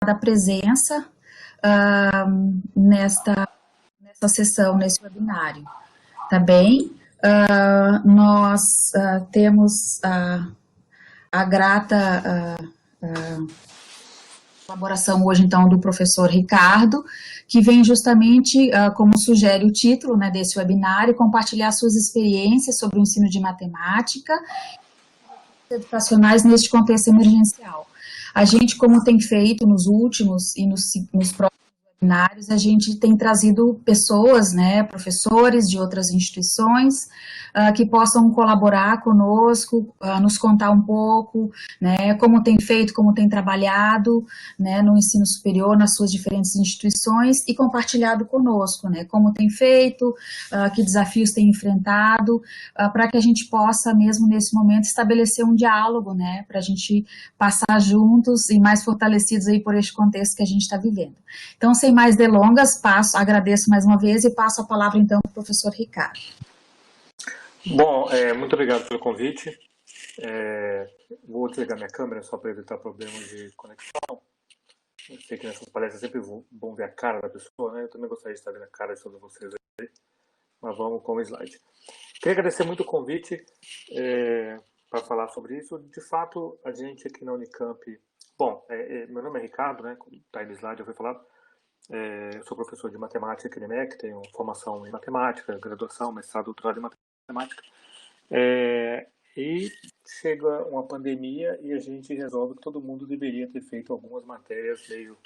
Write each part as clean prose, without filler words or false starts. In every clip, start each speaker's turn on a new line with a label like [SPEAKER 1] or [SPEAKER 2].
[SPEAKER 1] da presença nesta sessão, nesse webinário. Tá bem? Nós temos a grata colaboração hoje, então, do professor Ricardo, que vem justamente, como sugere o título, né, desse webinário, compartilhar suas experiências sobre o ensino de matemática educacionais neste contexto emergencial. A gente, como tem feito nos últimos e nos próximos webinários, a gente tem trazido pessoas, né, professores de outras instituições, que possam colaborar conosco, nos contar um pouco, né, como tem feito, como tem trabalhado, né, no ensino superior, nas suas diferentes instituições, e compartilhado conosco, né, como tem feito, que desafios tem enfrentado, para que a gente possa, mesmo nesse momento, estabelecer um diálogo, né, para a gente passar juntos e mais fortalecidos aí por este contexto que a gente está vivendo. Então, sem mais delongas, agradeço mais uma vez e passo a palavra, então, para o professor Ricardo.
[SPEAKER 2] Bom, muito obrigado pelo convite. Vou desligar minha câmera só para evitar problemas de conexão. Eu sei que nessas palestras é sempre bom ver a cara da pessoa, né? Eu também gostaria de estar vendo a cara de todos vocês aí, mas vamos com o slide. Queria agradecer muito o convite para falar sobre isso. De fato, a gente aqui na Unicamp... Bom, meu nome é Ricardo, né? Como está aí no slide, eu fui falar. Eu sou professor de matemática aqui no IMEC, tenho formação em matemática, graduação, mestrado, doutorado em matemática. E chega uma pandemia e a gente resolve que todo mundo deveria ter feito algumas matérias meio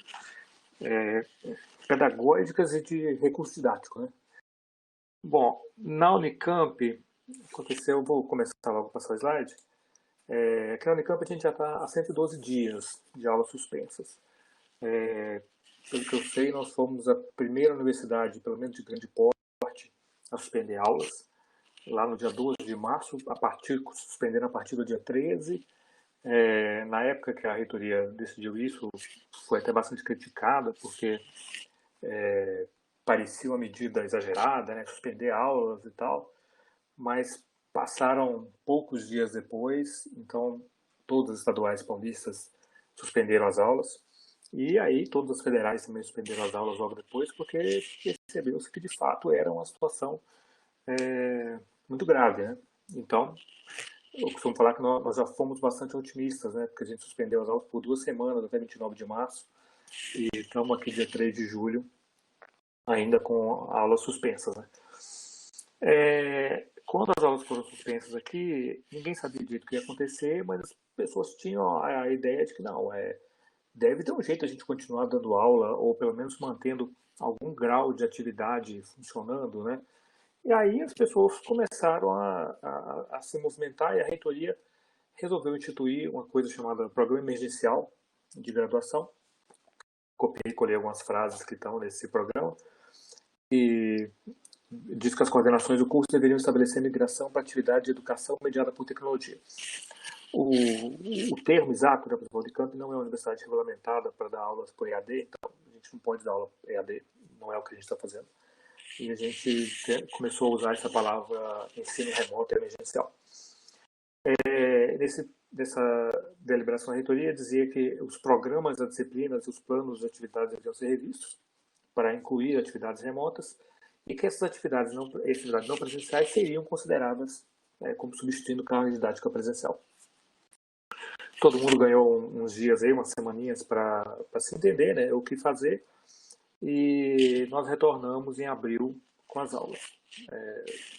[SPEAKER 2] pedagógicas e de recurso didático, né? Bom, na Unicamp, aconteceu, vou começar logo a passar o slide. Aqui na Unicamp a gente já está há 112 dias de aulas suspensas. Pelo que eu sei, nós fomos a primeira universidade, pelo menos de grande porte, a suspender aulas. Lá no dia 12 de março, suspendendo a partir do dia 13. Na época que a reitoria decidiu isso, foi até bastante criticada, porque parecia uma medida exagerada, né, suspender aulas e tal, mas passaram poucos dias depois, então todas as estaduais paulistas suspenderam as aulas, e aí todas as federais também suspenderam as aulas logo depois, porque percebeu-se que de fato era uma situação muito grave, né? Então, eu costumo falar que nós já fomos bastante otimistas, né? Porque a gente suspendeu as aulas por 2 semanas, até 29 de março, e estamos aqui dia 3 de julho, ainda com aulas suspensas, né? Quando as aulas foram suspensas aqui, ninguém sabia direito o que ia acontecer, mas as pessoas tinham a ideia de que não, deve ter um jeito a gente continuar dando aula, ou pelo menos mantendo algum grau de atividade funcionando, né? E aí as pessoas começaram a se movimentar e a reitoria resolveu instituir uma coisa chamada Programa Emergencial de Graduação. Copiei e colei algumas frases que estão nesse programa. E diz que as coordenações do curso deveriam estabelecer migração para atividade de educação mediada por tecnologia. O termo exato, né, a Unicamp não é uma universidade regulamentada para dar aulas por EAD, então a gente não pode dar aula por EAD, não é o que a gente está fazendo. E a gente começou a usar essa palavra ensino remoto emergencial. Nessa deliberação da reitoria dizia que os programas das disciplinas e os planos de atividades deveriam ser revistos para incluir atividades remotas e que essas atividades não presenciais seriam consideradas como substituindo carga didática presencial. Todo mundo ganhou uns dias aí, umas semaninhas para se entender, né, o que fazer, e nós retornamos em abril com as aulas,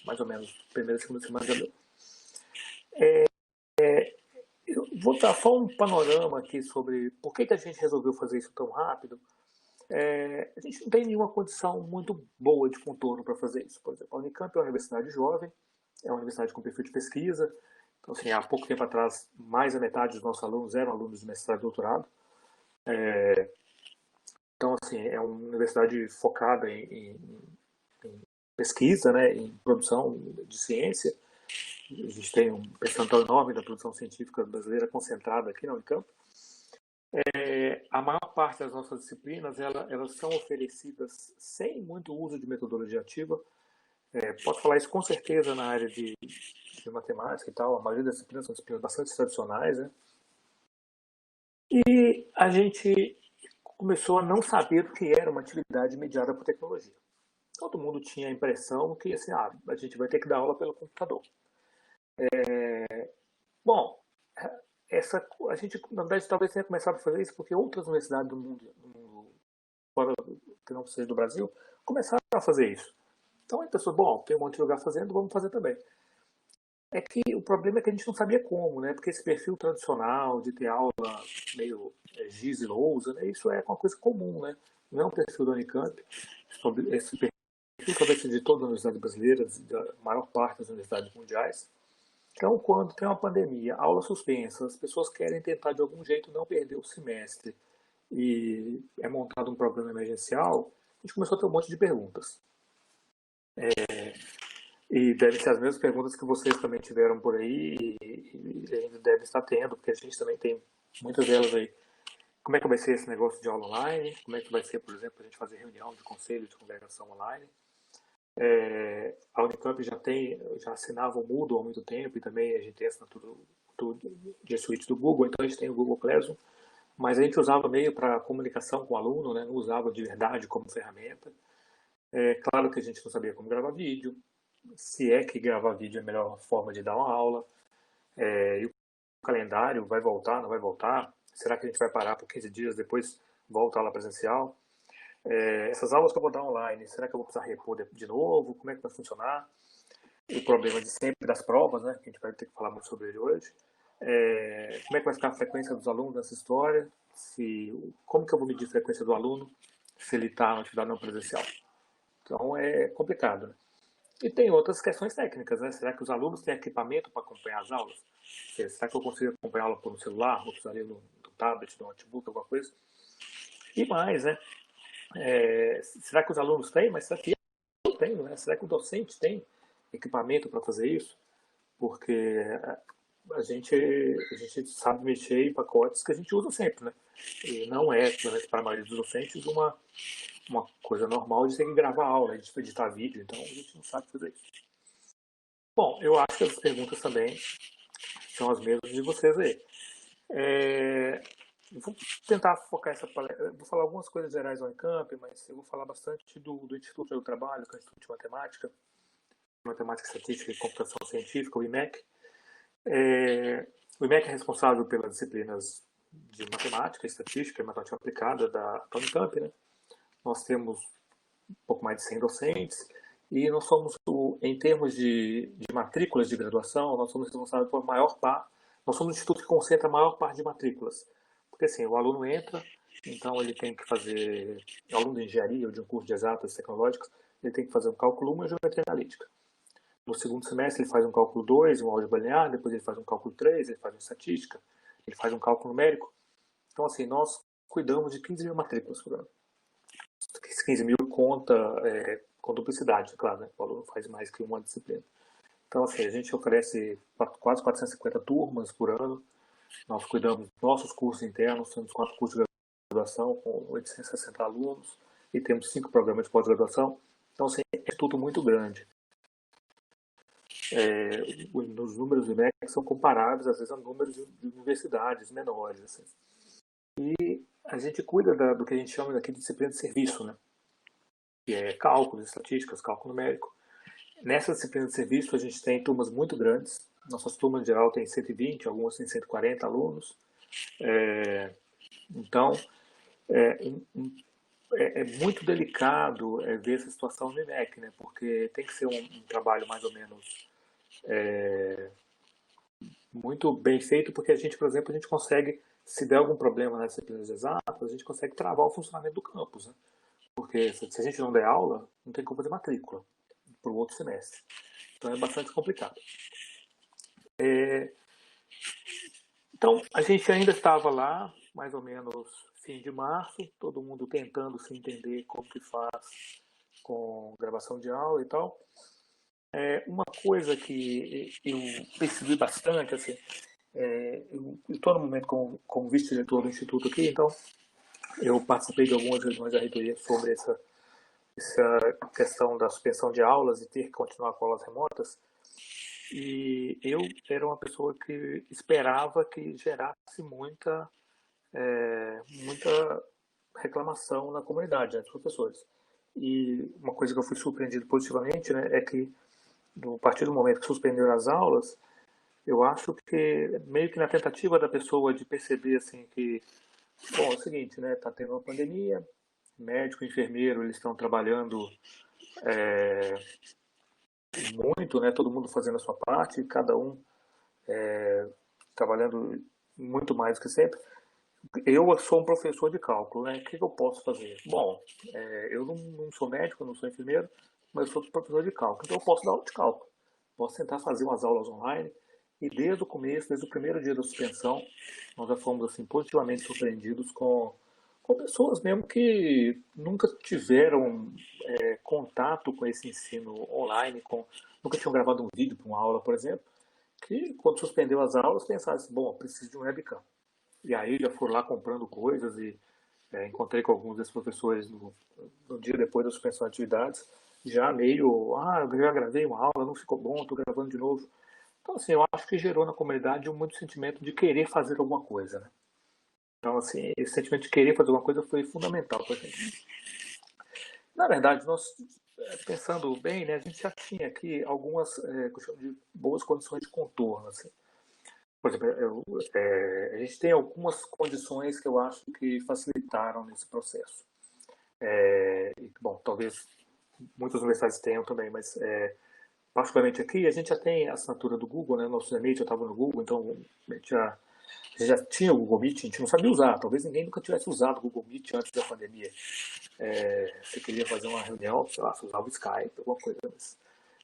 [SPEAKER 2] mais ou menos primeira e segunda semana de abril. Eu vou dar só um panorama aqui sobre por que a gente resolveu fazer isso tão rápido. A gente não tem nenhuma condição muito boa de contorno para fazer isso. Por exemplo, a Unicamp é uma universidade jovem, é uma universidade com perfil de pesquisa. Então, assim, há pouco tempo atrás, mais da metade dos nossos alunos eram alunos de mestrado e doutorado. Então, assim, é uma universidade focada em pesquisa, né, em produção de ciência. A gente tem um percentual enorme da produção científica brasileira concentrada aqui na Unicamp. A maior parte das nossas disciplinas elas são oferecidas sem muito uso de metodologia ativa. Posso falar isso com certeza na área de matemática e tal. A maioria das disciplinas são disciplinas bastante tradicionais, né? E a gente começou a não saber o que era uma atividade mediada por tecnologia. Todo mundo tinha a impressão que assim, a gente vai ter que dar aula pelo computador. Bom, a gente, na verdade, talvez tenha começado a fazer isso porque outras universidades do mundo fora, que não seja do Brasil, começaram a fazer isso. Então a pessoa, bom, tem um monte de lugar fazendo, vamos fazer também. É que o problema é que a gente não sabia como, né? Porque esse perfil tradicional de ter aula meio giz e lousa, né? Isso é uma coisa comum, né? Não é um perfil da Unicamp. Esse perfil talvez seja de todas as universidades brasileiras, da maior parte das universidades mundiais. Então, quando tem uma pandemia, aula suspensa, as pessoas querem tentar de algum jeito não perder o semestre e é montado um programa emergencial, a gente começou a ter um monte de perguntas. E devem ser as mesmas perguntas que vocês também tiveram por aí e ainda devem estar tendo, porque a gente também tem muitas delas aí. Como é que vai ser esse negócio de aula online? Como é que vai ser, por exemplo, a gente fazer reunião de conselho de congregação online? A Unicamp já assinava o Moodle há muito tempo e também a gente tem a assinatura do G Suite do Google, então a gente tem o Google Classroom, mas a gente usava meio para comunicação com o aluno, né? Não usava de verdade como ferramenta. É claro que a gente não sabia como gravar vídeo, se é que gravar vídeo é a melhor forma de dar uma aula, e o calendário vai voltar, não vai voltar? Será que a gente vai parar por 15 dias depois volta a aula presencial? Essas aulas que eu vou dar online, será que eu vou precisar repor de novo? Como é que vai funcionar? O problema de sempre das provas, né? Que a gente vai ter que falar muito sobre ele hoje. Como é que vai ficar a frequência dos alunos nessa história? Como que eu vou medir a frequência do aluno se ele está na atividade não presencial? Então é complicado, né? E tem outras questões técnicas, né? Será que os alunos têm equipamento para acompanhar as aulas? Será que eu consigo acompanhar a aula por um celular, ou precisaria do tablet, do notebook, alguma coisa? E mais, né? Será que os alunos têm? Mas será que eu tenho, né? Será que o docente tem equipamento para fazer isso? Porque a gente sabe mexer em pacotes que a gente usa sempre, né? E não é, para a maioria dos docentes, uma coisa normal de ter que gravar aula, de editar vídeo, então a gente não sabe fazer isso. Bom, eu acho que as perguntas também são as mesmas de vocês aí. Vou tentar focar essa palestra. Vou falar algumas coisas gerais do Unicamp, mas eu vou falar bastante do Instituto onde eu trabalho, que é o Instituto de Matemática Estatística e Computação Científica, o IMEC. O IMEC é responsável pelas disciplinas de matemática, estatística e matemática aplicada da Unicamp, né? Nós temos um pouco mais de 100 docentes e nós somos, em termos de matrículas de graduação, nós somos responsáveis por maior parte, nós somos o instituto que concentra a maior parte de matrículas. Porque assim, o aluno entra, então ele tem que fazer, aluno de engenharia ou de um curso de exatas tecnológicas, ele tem que fazer um cálculo 1 e uma geometria analítica. No segundo semestre ele faz um cálculo 2, um álgebra linear, depois ele faz um cálculo 3, ele faz uma estatística, ele faz um cálculo numérico. Então assim, nós cuidamos de 15 mil matrículas por ano. 15 mil conta com duplicidade, claro, né? O aluno faz mais que uma disciplina. Então, assim, a gente oferece quase 450 turmas por ano. Nós cuidamos dos nossos cursos internos, temos 4 cursos de graduação com 860 alunos e temos 5 programas de pós-graduação. Então, assim, é um instituto muito grande. Os números do IMEC são comparáveis, às vezes, a números de universidades menores. Assim. E a gente cuida do que a gente chama aqui de disciplina de serviço, né? Que é cálculos, estatísticas, cálculo numérico. Nessa disciplina de serviço, a gente tem turmas muito grandes. Nossas turmas, em geral, têm 120, algumas têm 140 alunos. Então, é muito delicado ver essa situação no IMEC, né? Porque tem que ser um trabalho mais ou menos muito bem feito, porque a gente, por exemplo, a gente consegue, se der algum problema nas disciplinas exatas, a gente consegue travar o funcionamento do campus, né? Porque se a gente não der aula, não tem como fazer matrícula para o outro semestre. Então é bastante complicado. Então a gente ainda estava lá, mais ou menos fim de março, todo mundo tentando se entender como que faz com gravação de aula e tal. Uma coisa que eu percebi bastante, assim, eu estou no momento como vice-diretor do Instituto aqui, então eu participei de algumas reuniões da reitoria sobre essa questão da suspensão de aulas e ter que continuar com aulas remotas. E eu era uma pessoa que esperava que gerasse muita reclamação na comunidade, né, dos professores. E uma coisa que eu fui surpreendido positivamente, né, é que, a partir do momento que suspenderam as aulas, eu acho que meio que na tentativa da pessoa de perceber assim que, bom, é o seguinte, né, tá tendo uma pandemia, médico, enfermeiro, eles estão trabalhando é, muito, né, todo mundo fazendo a sua parte, cada um trabalhando muito mais do que sempre. Eu sou um professor de cálculo, né? O que eu posso fazer? Bom, eu não sou médico, não sou enfermeiro, mas eu sou professor de cálculo. Então eu posso dar aula de cálculo. Posso tentar fazer umas aulas online. E desde o começo, desde o primeiro dia da suspensão, nós já fomos assim, positivamente surpreendidos com pessoas mesmo que nunca tiveram contato com esse ensino online, nunca tinham gravado um vídeo para uma aula, por exemplo, que quando suspendeu as aulas pensaram assim, bom, preciso de um webcam. E aí já foram lá comprando coisas e encontrei com alguns desses professores no dia depois da suspensão de atividades, já meio, eu já gravei uma aula, não ficou bom, estou gravando de novo. Então, assim, eu acho que gerou na comunidade um muito sentimento de querer fazer alguma coisa, né? Então, assim, esse sentimento de querer fazer alguma coisa foi fundamental para a gente. Na verdade, nós, pensando bem, né, a gente já tinha aqui algumas que eu chamo de boas condições de contorno, assim. Por exemplo, a gente tem algumas condições que eu acho que facilitaram nesse processo. Bom, talvez muitas universidades tenham também, mas particularmente aqui a gente já tem a assinatura do Google, né? Nosso e-mail já estava no Google, então a gente já tinha o Google Meet, a gente não sabia usar. Talvez ninguém nunca tivesse usado o Google Meet antes da pandemia. Você queria fazer uma reunião, sei lá, você usava o Skype, alguma coisa. Mas,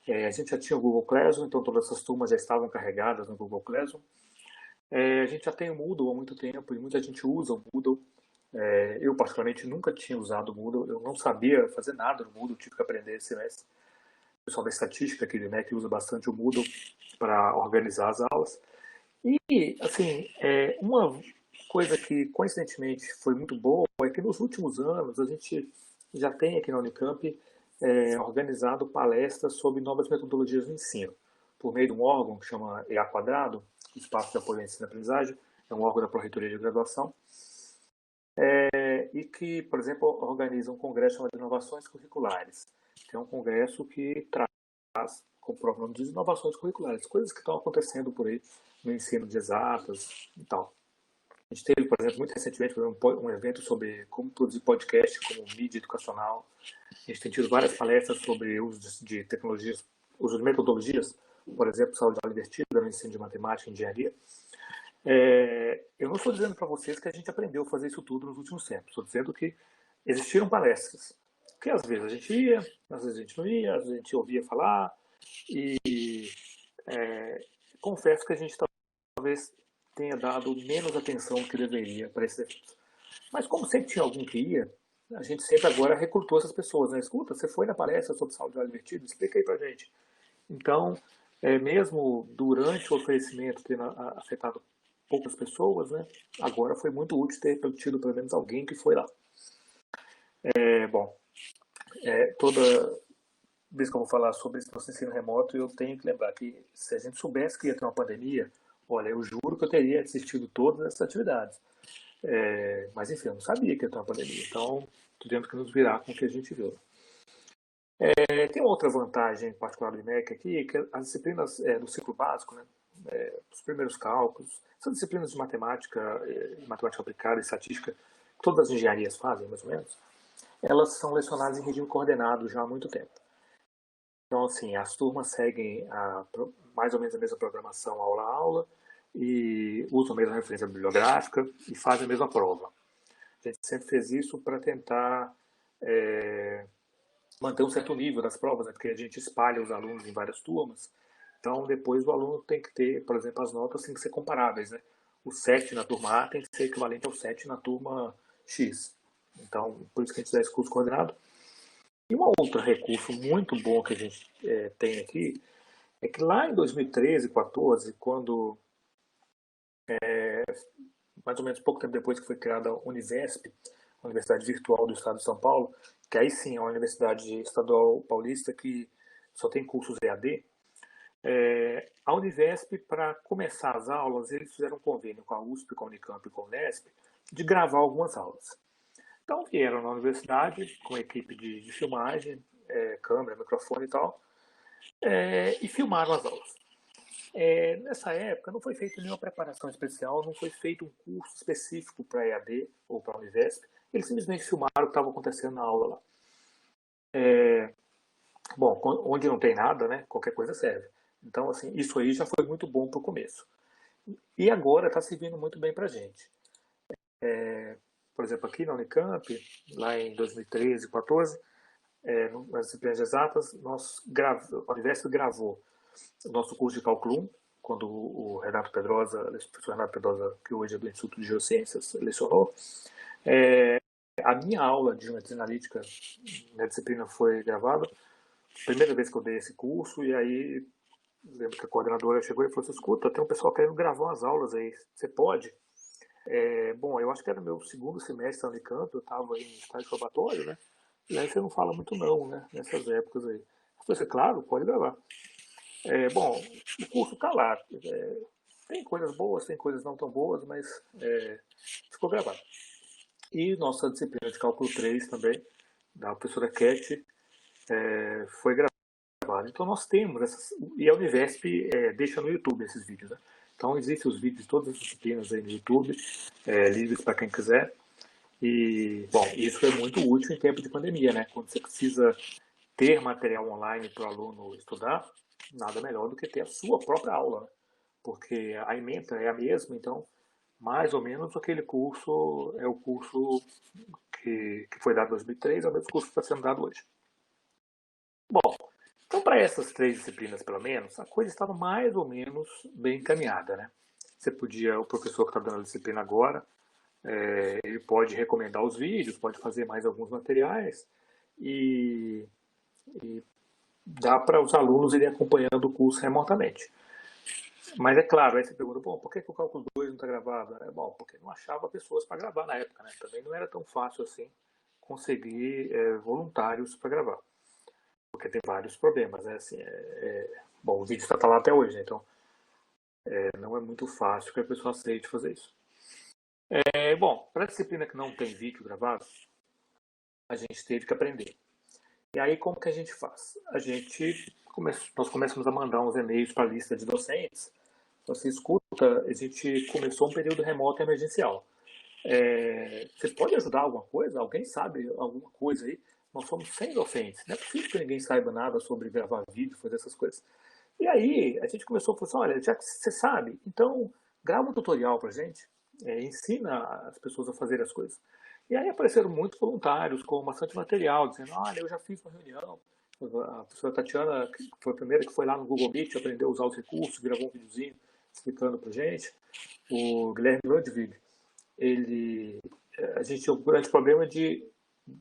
[SPEAKER 2] a gente já tinha o Google Classroom, então todas essas turmas já estavam carregadas no Google Classroom. A gente já tem o Moodle há muito tempo e muita gente usa o Moodle. Eu, particularmente, nunca tinha usado o Moodle. Eu não sabia fazer nada no Moodle, tive que aprender esse semestre. O pessoal da estatística aqui do MEC usa bastante o Moodle para organizar as aulas. E, assim, uma coisa que, coincidentemente, foi muito boa é que nos últimos anos a gente já tem aqui na Unicamp organizado palestras sobre novas metodologias de ensino, por meio de um órgão que chama EA Quadrado, Espaço de Apoio ao Ensino e Aprendizagem, é um órgão da Pró-Reitoria de Graduação, e que, por exemplo, organiza um congresso chamado de Inovações Curriculares, que é um congresso que traz, como o próprio nome diz, inovações curriculares, coisas que estão acontecendo por aí no ensino de exatas e tal. A gente teve, por exemplo, muito recentemente um evento sobre como produzir podcast como mídia educacional. A gente tem tido várias palestras sobre uso de tecnologias, uso de metodologias, por exemplo, saúde invertida no ensino de matemática e engenharia. Eu não estou dizendo para vocês que a gente aprendeu a fazer isso tudo nos últimos tempos. Estou dizendo que existiram palestras. Que às vezes a gente ia, às vezes a gente não ia, às vezes a gente ouvia falar. E confesso que a gente talvez tenha dado menos atenção do que deveria para esses eventos. Mas como sempre tinha alguém que ia, a gente sempre agora recrutou essas pessoas, né? Escuta, você foi na palestra sobre saúde invertida? Explica aí pra gente. Então, mesmo durante o oferecimento tendo afetado poucas pessoas, né? Agora foi muito útil ter tido pelo menos alguém que foi lá. Bom, toda vez que eu vou falar sobre esse nosso ensino remoto, eu tenho que lembrar que se a gente soubesse que ia ter uma pandemia, olha, eu juro que eu teria assistido todas essas atividades. Mas enfim, eu não sabia que ia ter uma pandemia, então tivemos que nos virar com o que a gente viu. Tem outra vantagem particular do IMEC aqui, que as disciplinas do ciclo básico, né, os primeiros cálculos, são disciplinas de matemática, matemática aplicada e estatística, que todas as engenharias fazem, mais ou menos, elas são lecionadas em regime coordenado já há muito tempo. Então, assim, as turmas seguem mais ou menos a mesma programação aula a aula e usam a mesma referência bibliográfica e fazem a mesma prova. A gente sempre fez isso para tentar manter um certo nível das provas, né? Porque a gente espalha os alunos em várias turmas. Então, depois o aluno tem que ter, por exemplo, as notas têm que ser comparáveis, né? O 7 na turma A tem que ser equivalente ao 7 na turma X. Então, por isso que a gente dá esse curso coordenado. E um outro recurso muito bom que a gente tem aqui é que lá em 2013, 2014, quando, mais ou menos pouco tempo depois que foi criada a Univesp, a Universidade Virtual do Estado de São Paulo, que aí sim é uma universidade estadual paulista que só tem cursos EAD, a Univesp, para começar as aulas, eles fizeram um convênio com a USP, com a Unicamp e com a Unesp, de gravar algumas aulas. Então vieram na universidade com a equipe de filmagem, câmera, microfone e tal, e filmaram as aulas. Nessa época não foi feita nenhuma preparação especial, não foi feito um curso específico para EAD ou para a Univesp, eles simplesmente filmaram o que estava acontecendo na aula lá. Bom, onde não tem nada, né, qualquer coisa serve. Então, assim, isso aí já foi muito bom para o começo. E agora está servindo muito bem para a gente. Por exemplo, aqui na Unicamp, lá em 2013, 2014, nas disciplinas exatas, a Univesp gravou o nosso curso de Cálculo 1, quando o Renato Pedrosa, o professor Renato Pedrosa, que hoje é do Instituto de Geociências, lecionou. A minha aula de geometria analítica na disciplina foi gravada. Primeira vez que eu dei esse curso, e aí lembro que a coordenadora chegou e falou assim: escuta, tem um pessoal querendo gravar umas aulas aí, você pode? Bom, eu acho que era meu segundo semestre na Unicamp, eu estava em estágio probatório, né? E aí você não fala muito não, né? Nessas épocas aí. Eu falei assim: claro, pode gravar. Bom, o curso está lá. Tem coisas boas, tem coisas não tão boas, mas ficou gravado. E nossa disciplina de cálculo 3 também, da professora Cat, foi gravada. Então nós temos essas. E a Univesp deixa no YouTube esses vídeos, né? Então existem os vídeos de todas as disciplinas aí no YouTube, livres para quem quiser. E, bom, isso é muito útil em tempo de pandemia, né? Quando você precisa ter material online para o aluno estudar, nada melhor do que ter a sua própria aula, né? Porque a ementa é a mesma, então, mais ou menos aquele curso é o curso que foi dado em 2003, é o mesmo curso que está sendo dado hoje. Bom, então para essas três disciplinas, pelo menos, a coisa estava mais ou menos bem encaminhada, né? Você podia, o professor que está dando a disciplina agora, ele pode recomendar os vídeos, pode fazer mais alguns materiais e dá para os alunos irem acompanhando o curso remotamente. Mas é claro, aí você pergunta, bom, por que o cálculo 2 não está gravado? Bom, porque não achava pessoas para gravar na época, né? Também não era tão fácil assim conseguir voluntários para gravar, porque tem vários problemas, né? Assim, bom, o vídeo está lá até hoje, né? Então não é muito fácil que a pessoa aceite fazer isso. Bom, para a disciplina que não tem vídeo gravado, a gente teve que aprender. E aí, como que a gente faz? Nós começamos a mandar uns e-mails para a lista de docentes. Você escuta, a gente começou um período remoto emergencial. Você pode ajudar alguma coisa? Alguém sabe alguma coisa aí? Nós somos 100 docentes. Não é possível que ninguém saiba nada sobre gravar vídeo, fazer essas coisas. E aí, a gente começou a falar assim, olha, já que você sabe, então grava um tutorial para a gente, ensina as pessoas a fazer as coisas. E aí apareceram muitos voluntários com bastante material, dizendo, olha, eu já fiz uma reunião. A professora Tatiana, que foi a primeira que foi lá no Google Meet, aprendeu a usar os recursos, gravou um videozinho explicando para gente. O Guilherme Ludwig, a gente tinha um grande problema de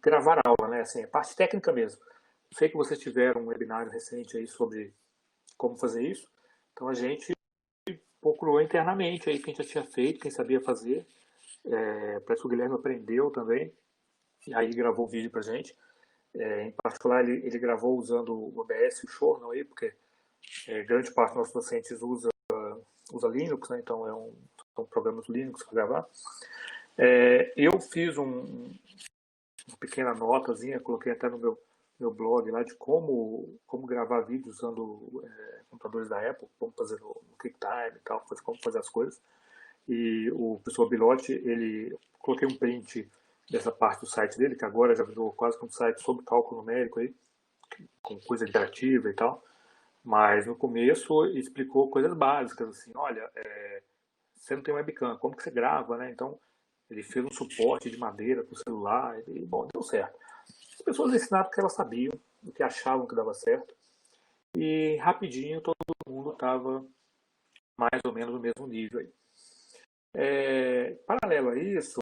[SPEAKER 2] gravar aula, né? Assim, a parte técnica mesmo. Sei que vocês tiveram um webinário recente aí sobre como fazer isso. Então a gente procurou internamente aí quem já tinha feito, quem sabia fazer. Parece que o Guilherme aprendeu também. E aí gravou o vídeo pra gente. Em particular, ele gravou usando o OBS e o Shornal aí, porque grande parte dos nossos docentes usa Linux, né? Então são programas Linux para gravar. Eu fiz uma pequena notazinha, coloquei até no meu blog lá de como gravar vídeos usando computadores da Apple, como fazer no QuickTime e tal, como fazer as coisas. E o professor Bilotti, coloquei um print dessa parte do site dele, que agora já virou quase um site sobre cálculo numérico aí, com coisa interativa e tal. Mas no começo explicou coisas básicas, assim, olha, você não tem webcam, como que você grava, né? Então, ele fez um suporte de madeira para o celular e, bom, deu certo. As pessoas ensinaram o que elas sabiam, o que achavam que dava certo, e rapidinho todo mundo estava mais ou menos no mesmo nível aí. Paralelo a isso,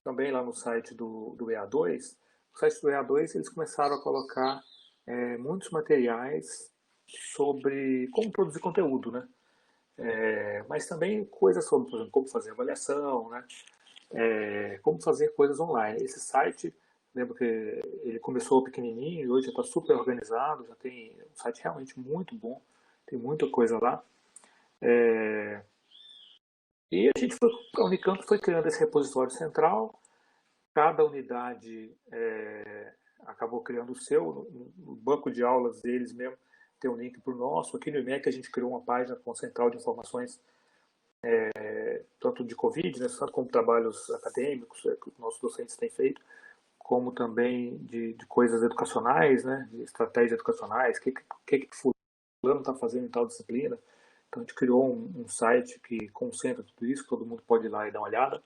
[SPEAKER 2] também lá no site do EA2, no site do EA2 eles começaram a colocar muitos materiais sobre como produzir conteúdo, né? Mas também coisas sobre, por exemplo, como fazer avaliação, né? Como fazer coisas online. Esse site, lembro que ele começou pequenininho e hoje já está super organizado, já tem um site realmente muito bom, tem muita coisa lá. E a gente foi, a Unicamp foi criando esse repositório central, cada unidade acabou criando o seu, no banco de aulas deles mesmo tem um link para o nosso. Aqui no IMEC a gente criou uma página com central de informações, tanto de Covid, né, tanto como trabalhos acadêmicos que os nossos docentes têm feito, como também de coisas educacionais, né, de estratégias educacionais, o que fulano está fazendo em tal disciplina. Então a gente criou um site que concentra tudo isso, todo mundo pode ir lá e dar uma olhada.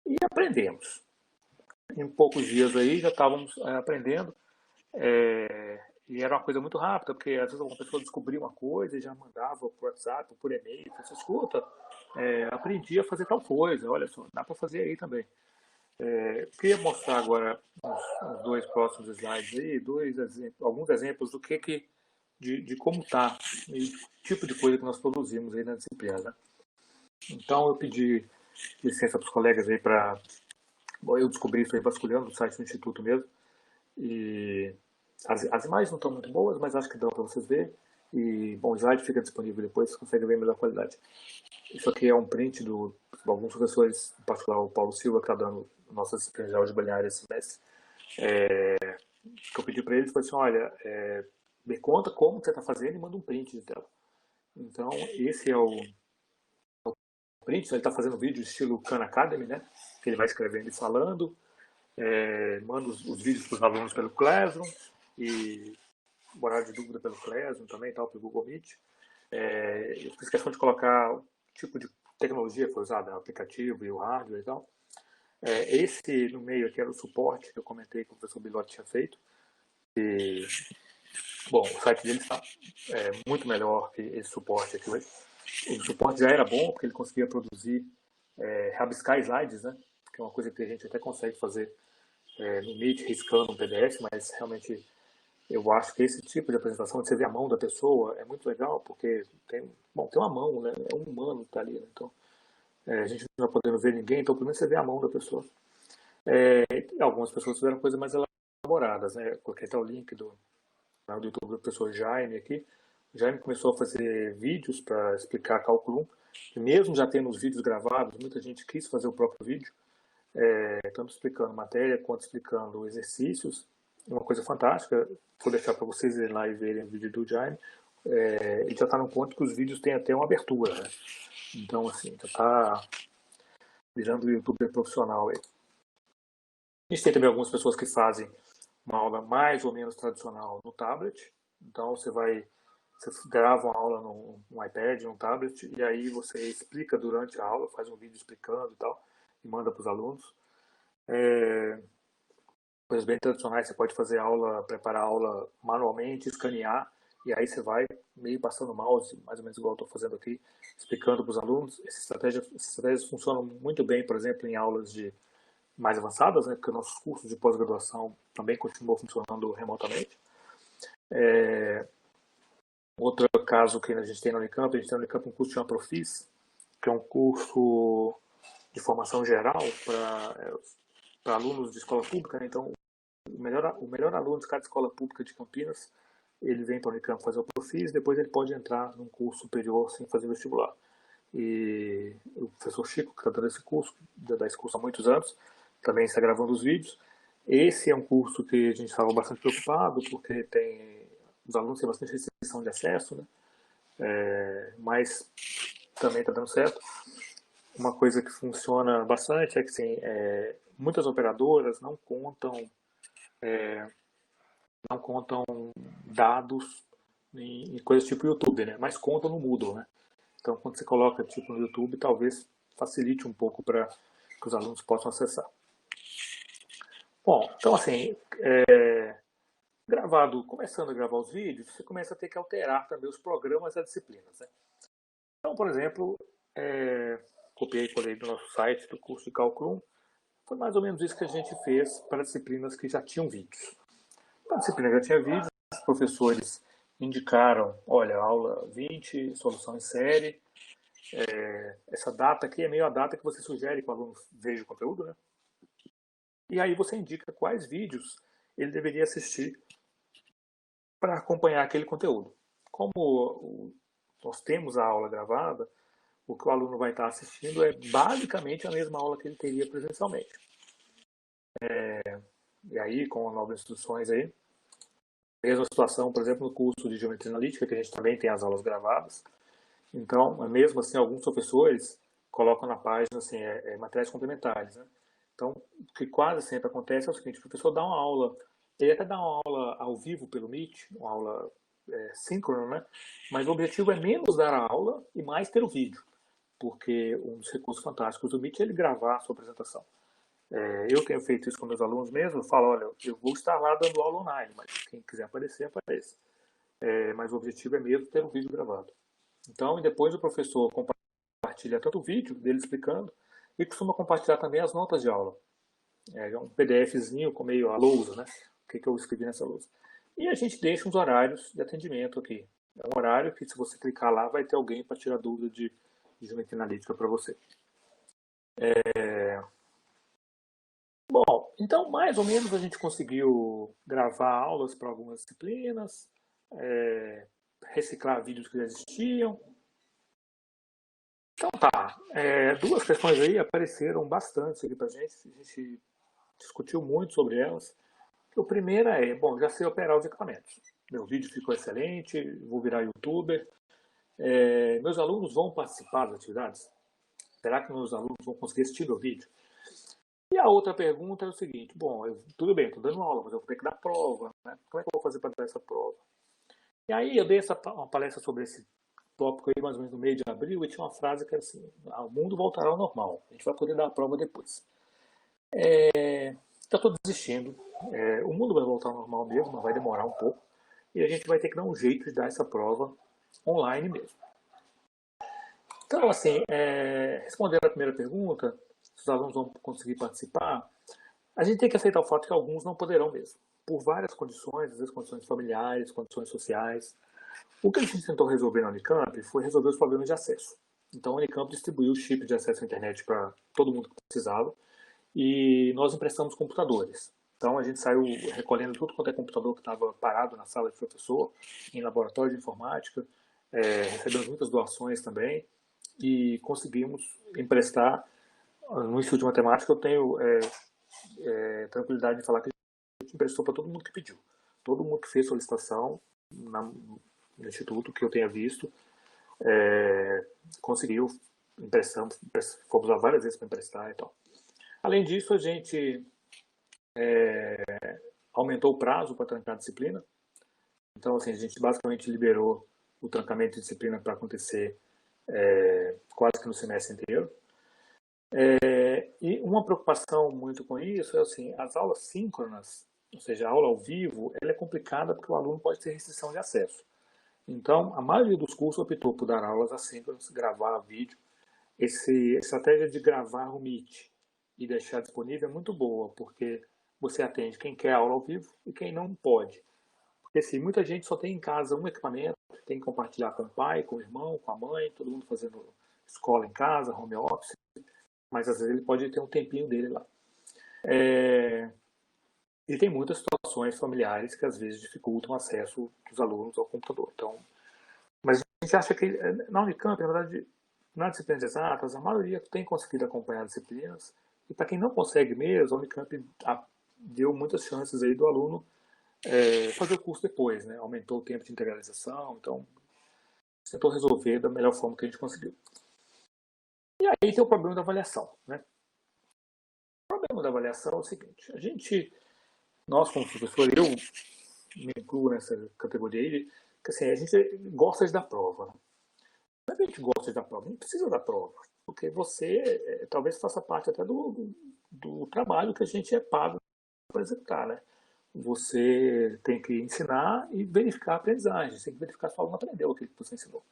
[SPEAKER 2] E aprendemos. Em poucos dias aí já estávamos aprendendo. E era uma coisa muito rápida, porque às vezes uma pessoa descobria uma coisa e já mandava por WhatsApp, por e-mail. Você escuta, aprendi a fazer tal coisa, olha só, dá para fazer aí também. Queria mostrar agora uns dois próximos slides aí, alguns exemplos do de como está e tipo de coisa que nós produzimos aí na disciplina. Né? Então eu pedi licença para os colegas aí para... Eu descobri isso aí vasculhando o site do Instituto mesmo. E as imagens não estão muito boas, mas acho que dá para vocês verem. E, bom, o slide fica disponível depois, você consegue ver melhor qualidade. Isso aqui é um print de alguns professores, em particular o Paulo Silva, que está dando nossa disciplina de álgebra linear esse semestre. Que eu pedi para eles foi assim, olha, me conta como você está fazendo e manda um print de tela. Então, esse é o print, ele está fazendo vídeo estilo Khan Academy, né? Que ele vai escrevendo e falando, manda os vídeos para os alunos pelo Classroom e horário de dúvida pelo Classroom também, tal, pelo Google Meet. Eu fiz questão de colocar o tipo de tecnologia que foi usada, o aplicativo e o hardware e tal. Esse no meio aqui era o suporte que eu comentei que o professor Bilotti tinha feito. E, bom, o site dele está muito melhor que esse suporte aqui hoje. O suporte já era bom, porque ele conseguia produzir, rabiscar slides, né? Que é uma coisa que a gente até consegue fazer no Meet, riscando um PDF, mas realmente eu acho que esse tipo de apresentação, de você ver a mão da pessoa, é muito legal, porque tem uma mão, né? É um humano que está ali, né? Então, a gente não está podendo ver ninguém, então pelo menos você vê a mão da pessoa. Algumas pessoas fizeram coisas mais elaboradas, né? Coloquei até o link do canal do YouTube do professor Jaime aqui. O Jaime começou a fazer vídeos para explicar cálculo 1, e mesmo já tendo os vídeos gravados, muita gente quis fazer o próprio vídeo, tanto explicando matéria quanto explicando exercícios. Uma coisa fantástica, vou deixar para vocês irem lá e verem o vídeo do Jaime. Ele já está no ponto que os vídeos têm até uma abertura, né? Então, assim, já está virando youtuber profissional aí. A gente tem também algumas pessoas que fazem uma aula mais ou menos tradicional no tablet. Então, você grava uma aula no iPad, no tablet, e aí você explica durante a aula, faz um vídeo explicando e tal, e manda para os alunos. Coisas bem tradicionais, você pode fazer aula, preparar a aula manualmente, escanear, e aí você vai meio passando o mouse, mais ou menos igual eu estou fazendo aqui, explicando para os alunos. Essas estratégias funcionam muito bem, por exemplo, em aulas mais avançadas, né, porque nossos cursos de pós-graduação também continuam funcionando remotamente. Outro caso que a gente tem na Unicamp, um curso de Profis, que é um curso de formação geral para alunos de escola pública, né? Então o melhor aluno de cada escola pública de Campinas, ele vem para a Unicamp fazer o Profis, depois ele pode entrar num curso superior sem fazer vestibular. E o professor Chico, que está dando esse curso, dá esse curso há muitos anos, também está gravando os vídeos. Esse é um curso que a gente estava bastante preocupado, porque os alunos têm bastante restrição de acesso, né? Mas também está dando certo. Uma coisa que funciona bastante é que assim, muitas operadoras não contam dados em coisas tipo YouTube, né? Mas contam no Moodle, né? Então, quando você coloca tipo no YouTube, talvez facilite um pouco para que os alunos possam acessar. Bom, então assim, começando a gravar os vídeos, você começa a ter que alterar também os programas das disciplinas, né? Então, por exemplo, copiei e colei do nosso site do curso de cálculo 1, foi mais ou menos isso que a gente fez para disciplinas que já tinham vídeos. Para a disciplina que já tinha vídeos, os professores indicaram, olha, aula 20, solução em série, essa data aqui é meio a data que você sugere que o aluno veja o conteúdo, né? E aí você indica quais vídeos ele deveria assistir para acompanhar aquele conteúdo. Como nós temos a aula gravada, o que o aluno vai estar assistindo é basicamente a mesma aula que ele teria presencialmente. E aí, com novas instruções aí, mesma situação, por exemplo, no curso de Geometria Analítica, que a gente também tem as aulas gravadas. Então, mesmo assim, alguns professores colocam na página assim, materiais complementares. Né? Então, o que quase sempre acontece é o seguinte: o professor dá uma aula, ele até dá uma aula ao vivo pelo Meet, uma aula síncrona, né? Mas o objetivo é menos dar a aula e mais ter o vídeo, porque um dos recursos fantásticos do Meet é ele gravar a sua apresentação. Eu tenho feito isso com meus alunos mesmo, eu falo, olha, eu vou estar lá dando aula online, mas quem quiser aparecer, apareça. Mas o objetivo é mesmo ter um vídeo gravado. Então, e depois o professor compartilha tanto o vídeo dele explicando e costuma compartilhar também as notas de aula. Um PDFzinho com meio a lousa, né? O que eu escrevi nessa lousa. E a gente deixa uns horários de atendimento aqui. É um horário que, se você clicar lá, vai ter alguém para tirar dúvida de geometria analítica para você. Bom, então mais ou menos a gente conseguiu gravar aulas para algumas disciplinas, reciclar vídeos que já existiam. Então tá, duas questões aí apareceram bastante aqui pra gente, a gente discutiu muito sobre elas. O primeiro é, bom, já sei operar os equipamentos. Meu vídeo ficou excelente, vou virar youtuber. Meus alunos vão participar das atividades? Será que meus alunos vão conseguir assistir meu vídeo? E a outra pergunta é o seguinte, bom, tudo bem, estou dando aula, mas eu vou ter que dar prova, né? Como é que eu vou fazer para dar essa prova? E aí eu dei uma palestra sobre esse tópico aí mais ou menos no meio de abril e tinha uma frase que era assim, o mundo voltará ao normal, a gente vai poder dar a prova depois. Eu estou desistindo, o mundo vai voltar ao normal mesmo, mas vai demorar um pouco e a gente vai ter que dar um jeito de dar essa prova online mesmo. Então, assim, respondendo a primeira pergunta, se os alunos vão conseguir participar, a gente tem que aceitar o fato que alguns não poderão mesmo, por várias condições, às vezes condições familiares, condições sociais. O que a gente tentou resolver na Unicamp foi resolver os problemas de acesso. Então, a Unicamp distribuiu o chip de acesso à internet para todo mundo que precisava e nós emprestamos computadores. Então, a gente saiu recolhendo tudo quanto é computador que estava parado na sala de professor, em laboratório de informática, recebemos muitas doações também e conseguimos emprestar. No Instituto de Matemática eu tenho tranquilidade de falar que a gente emprestou para todo mundo que pediu. Todo mundo que fez solicitação no Instituto, que eu tenha visto, conseguiu, emprestamos, fomos lá várias vezes para emprestar e tal. Além disso, a gente aumentou o prazo para trancar a disciplina. Então, assim, a gente basicamente liberou o trancamento de disciplina para acontecer quase que no semestre inteiro. E uma preocupação muito com isso é assim, as aulas síncronas, ou seja, a aula ao vivo, ela é complicada porque o aluno pode ter restrição de acesso. Então, a maioria dos cursos optou por dar aulas assíncronas, gravar vídeo. Essa estratégia de gravar o Meet e deixar disponível é muito boa, porque você atende quem quer aula ao vivo e quem não pode. Porque assim, muita gente só tem em casa um equipamento, tem que compartilhar com o pai, com o irmão, com a mãe, todo mundo fazendo escola em casa, home office, mas às vezes ele pode ter um tempinho dele lá. E tem muitas situações familiares que às vezes dificultam o acesso dos alunos ao computador. Então, mas a gente acha que na Unicamp, na verdade, nas disciplinas exatas, a maioria tem conseguido acompanhar as disciplinas. E para quem não consegue mesmo, a Unicamp deu muitas chances aí do aluno fazer o curso depois, né? Aumentou o tempo de integralização, então tentou resolver da melhor forma que a gente conseguiu. E aí tem o problema da avaliação, né? O problema da avaliação é o seguinte, nós como professor, eu me incluo nessa categoria aí, que assim, a gente gosta de dar prova. Não é que a gente gosta de dar prova, não precisa dar prova, porque você talvez faça parte até do trabalho que a gente é pago para executar, né? Você tem que ensinar e verificar a aprendizagem, você tem que verificar se o aluno aprendeu aquilo que você ensinou.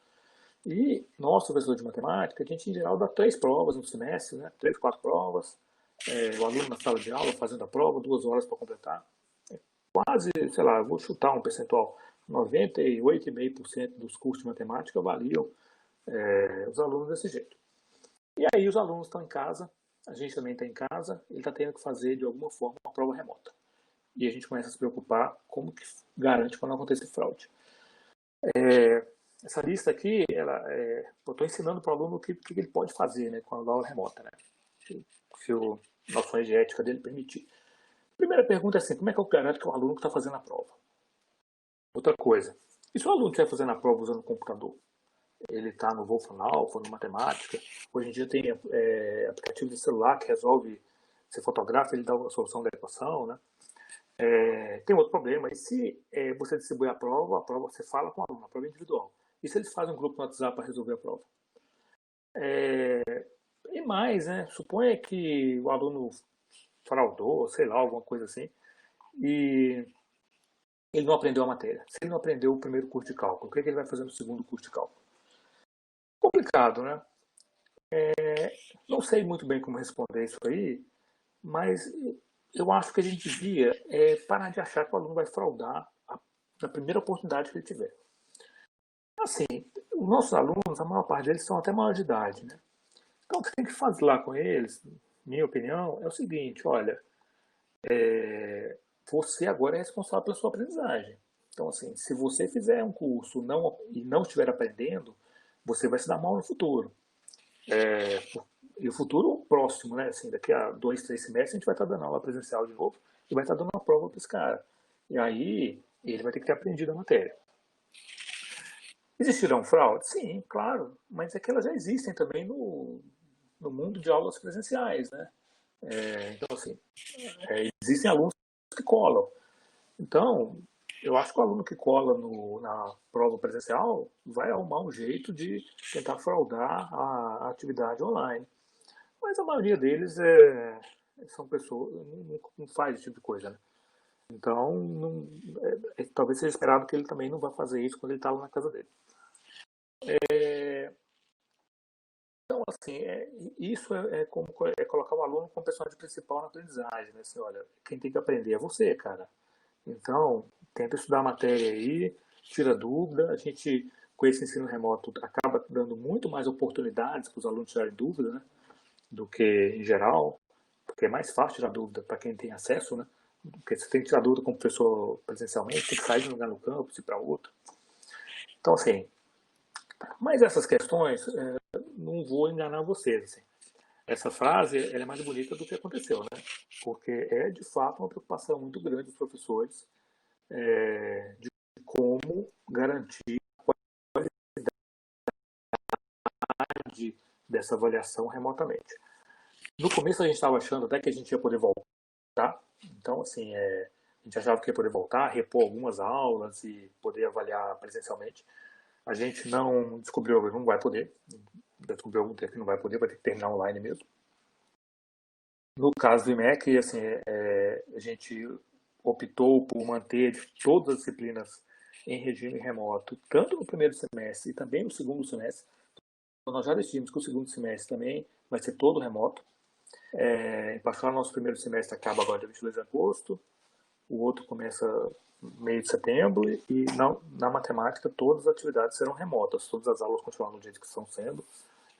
[SPEAKER 2] E nós, professores de matemática, a gente em geral dá 3 provas no semestre, né? 3, 4 provas, o aluno na sala de aula fazendo a prova, 2 horas para completar. Quase, sei lá, vou chutar um percentual, 98,5% dos cursos de matemática avaliam os alunos desse jeito. E aí os alunos estão em casa, a gente também está em casa, ele está tendo que fazer de alguma forma uma prova remota. E a gente começa a se preocupar como que garante para não acontecer fraude. Essa lista aqui, eu estou ensinando para o aluno o que ele pode fazer, né, com a aula remota, né, se a noção de ética dele permitir. Primeira pergunta é assim, como é que eu garanto que o aluno está fazendo a prova? Outra coisa, e se o aluno estiver fazendo a prova usando o computador? Ele está no Wolfenalpha, no Matemática. Hoje em dia tem aplicativo de celular que resolve, você fotografa, ele dá a solução da equação, né? Tem outro problema, e se você distribui a prova você fala com o aluno, a prova é individual. E se eles fazem um grupo no WhatsApp para resolver a prova? E mais, né? Suponha que o aluno fraudou, sei lá, alguma coisa assim, e ele não aprendeu a matéria. Se ele não aprendeu o primeiro curso de cálculo, o que, é que ele vai fazer no segundo curso de cálculo? Complicado, né? Não sei muito bem como responder isso aí, mas eu acho que a gente devia parar de achar que o aluno vai fraudar na primeira oportunidade que ele tiver. Assim, os nossos alunos, a maior parte deles são até maior de idade, né? Então, o que tem que fazer lá com eles, minha opinião, é o seguinte, olha, você agora é responsável pela sua aprendizagem. Então, assim, se você fizer um curso e não estiver aprendendo, você vai se dar mal no futuro. E o futuro próximo, né? Assim, daqui a 2, 3 semestres a gente vai estar dando aula presencial de novo e vai estar dando uma prova para esse cara. E aí ele vai ter que ter aprendido a matéria. Existirão fraudes? Sim, claro, mas é que elas já existem também no mundo de aulas presenciais, né? Então, assim, existem alunos que colam. Então, eu acho que o aluno que cola na prova presencial vai arrumar um jeito de tentar fraudar a atividade online. Mas a maioria deles são pessoas, não faz esse tipo de coisa, né? Então, talvez seja esperado que ele também não vá fazer isso quando ele está lá na casa dele. Então, assim, isso como colocar o aluno como personagem principal na aprendizagem, né? Assim, olha, quem tem que aprender é você, cara. Então, tenta estudar a matéria aí, tira dúvida. A gente, com esse ensino remoto, acaba dando muito mais oportunidades para os alunos tirarem dúvida, né? Do que em geral, porque é mais fácil tirar dúvida para quem tem acesso, né? Porque você tem que tirar dúvida com o professor presencialmente, tem que sair de um lugar no campus e para outro. Então, assim, mas essas questões, não vou enganar vocês, assim. Essa frase ela é mais bonita do que aconteceu, né? Porque é de fato uma preocupação muito grande dos professores de como garantir a qualidade dessa avaliação remotamente. No começo a gente estava achando até que a gente ia poder voltar, então assim, a gente achava que ia poder voltar, repor algumas aulas e poder avaliar presencialmente. A gente não descobriu que não vai poder, descobriu algum tempo que não vai poder, vai ter que terminar online mesmo. No caso do IMEC, assim, a gente optou por manter todas as disciplinas em regime remoto, tanto no primeiro semestre e também no segundo semestre. Então, nós já decidimos que o segundo semestre também vai ser todo remoto. Em particular, nosso primeiro semestre acaba agora dia 22 de agosto, o outro começa meio de setembro e na matemática todas as atividades serão remotas, todas as aulas continuarão do jeito que estão sendo,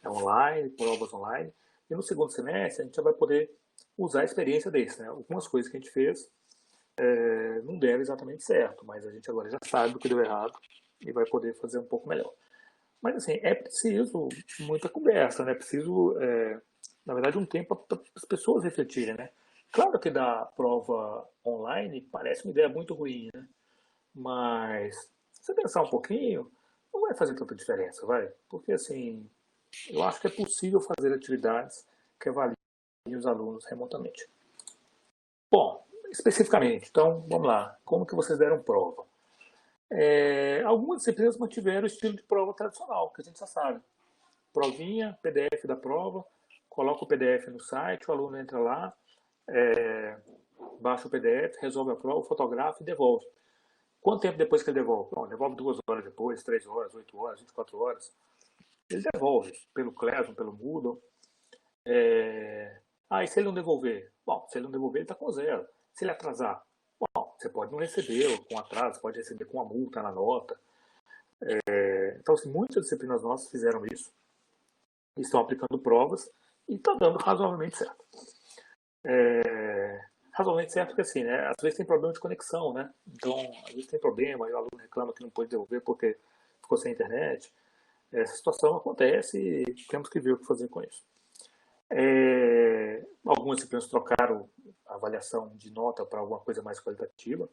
[SPEAKER 2] online, provas online. E no segundo semestre a gente já vai poder usar a experiência desse, né? Algumas coisas que a gente fez não deram exatamente certo, mas a gente agora já sabe o que deu errado e vai poder fazer um pouco melhor. Mas assim, é preciso muita conversa, né? É preciso, na verdade, um tempo para as pessoas refletirem, né? Claro que da prova online parece uma ideia muito ruim, né? Mas se você pensar um pouquinho, não vai fazer tanta diferença, vai? Porque assim, eu acho que é possível fazer atividades que avaliem os alunos remotamente. Bom, especificamente, então vamos lá. Como que vocês deram prova? Algumas disciplinas mantiveram o estilo de prova tradicional, que a gente já sabe. Provinha, PDF da prova, coloca o PDF no site, o aluno entra lá, baixa o PDF, resolve a prova, fotografa e devolve. Quanto tempo depois que ele devolve? Bom, devolve 2 horas depois, 3 horas, 8 horas, 24 horas. Ele devolve pelo Classroom, pelo Moodle. E se ele não devolver? Bom, se ele não devolver, ele está com zero. Se ele atrasar? Bom, você pode não receber com atraso, pode receber com uma multa na nota. Então, assim, muitas disciplinas nossas fizeram isso, estão aplicando provas e está dando razoavelmente certo. Razoavelmente certo porque, assim, né, às vezes tem problema de conexão, né? Então, às vezes tem problema, aí o aluno reclama que não pode devolver porque ficou sem internet. Essa situação acontece e temos que ver o que fazer com isso. Algumas disciplinas trocaram a avaliação de nota para alguma coisa mais qualitativa.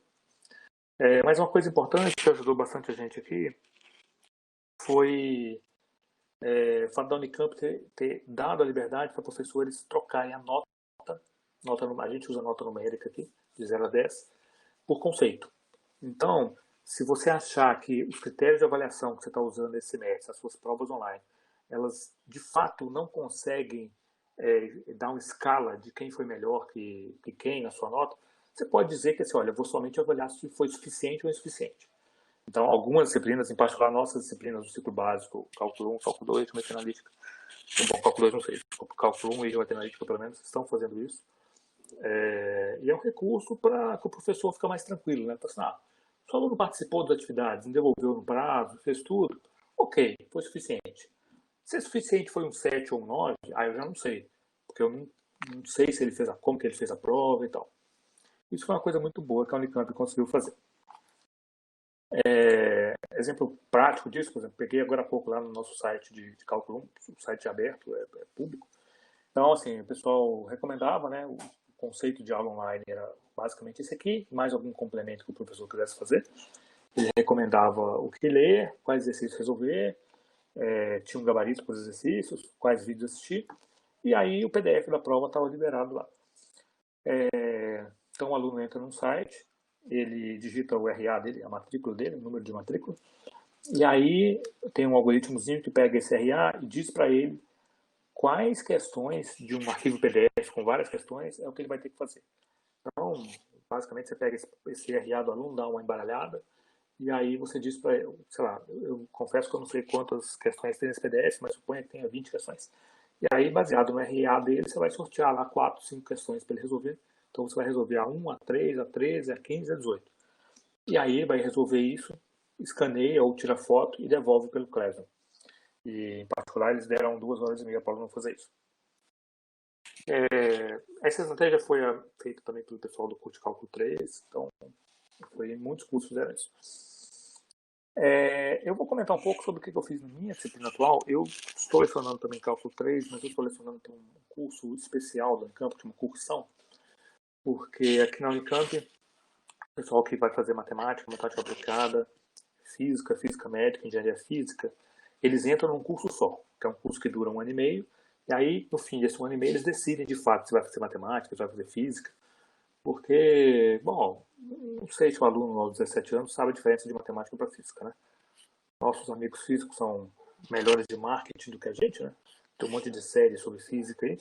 [SPEAKER 2] Mas uma coisa importante que ajudou bastante a gente aqui foi o fato da Unicamp ter dado a liberdade para professores trocarem a nota, a gente usa nota numérica aqui, de 0 a 10, por conceito. Então, se você achar que os critérios de avaliação que você está usando esse semestre, as suas provas online, elas de fato não conseguem dar uma escala de quem foi melhor que quem na sua nota, você pode dizer que assim, olha, eu vou somente avaliar se foi suficiente ou insuficiente. Então, algumas disciplinas, em particular nossas disciplinas do ciclo básico, cálculo 1, cálculo 2, geometria analítica, bom, cálculo 2 não sei, cálculo 1 e geometria analítica pelo menos estão fazendo isso. E é um recurso para que o professor fique mais tranquilo, né? Assim, se o aluno participou das atividades, devolveu no prazo, fez tudo, ok, foi suficiente. Se é suficiente foi um 7 ou um 9, eu já não sei, porque eu não sei se ele fez como que ele fez a prova e tal. Isso foi uma coisa muito boa que a Unicamp conseguiu fazer. Exemplo prático disso, por exemplo, peguei agora há pouco lá no nosso site de cálculo 1, o site aberto, é público. Então, assim, o pessoal recomendava, né, o conceito de aula online era basicamente esse aqui, mais algum complemento que o professor quisesse fazer. Ele recomendava o que ler, quais exercícios resolver, tinha um gabarito para os exercícios, quais vídeos assistir, e aí o PDF da prova estava liberado lá. Então o aluno entra no site, ele digita o RA dele, a matrícula dele, o número de matrícula, e aí tem um algoritmozinho que pega esse RA e diz para ele quais questões de um arquivo PDF com várias questões é o que ele vai ter que fazer. Então, basicamente, você pega esse RA do aluno, dá uma embaralhada, e aí você diz para ele, sei lá, eu confesso que eu não sei quantas questões tem nesse PDF, mas suponha que tenha 20 questões. E aí, baseado no RA dele, você vai sortear lá 4, 5 questões para ele resolver. Então, você vai resolver a 1, a 3, a 13, a 15, a 18. E aí, ele vai resolver isso, escaneia ou tira foto e devolve pelo Classroom. E, em particular, eles deram 2 horas e meia para o aluno fazer isso. Essa estratégia foi feita também pelo pessoal do curso de Cálculo 3, então muitos cursos fizeram isso. Eu vou comentar um pouco sobre o que eu fiz na minha disciplina atual. Eu estou lecionando também Cálculo 3, mas eu estou lecionando um curso especial da Unicamp, que é uma cursão, porque aqui na Unicamp, o pessoal que vai fazer matemática aplicada, física, física médica, engenharia física, eles entram num curso só, que é um curso que dura 1 ano e meio, e aí, no fim desse 1 ano e meio, eles decidem de fato se vai fazer matemática, se vai fazer física, porque, bom, não sei se o aluno aos 17 anos sabe a diferença de matemática para física, né? Nossos amigos físicos são melhores de marketing do que a gente, né? Tem um monte de séries sobre física aí.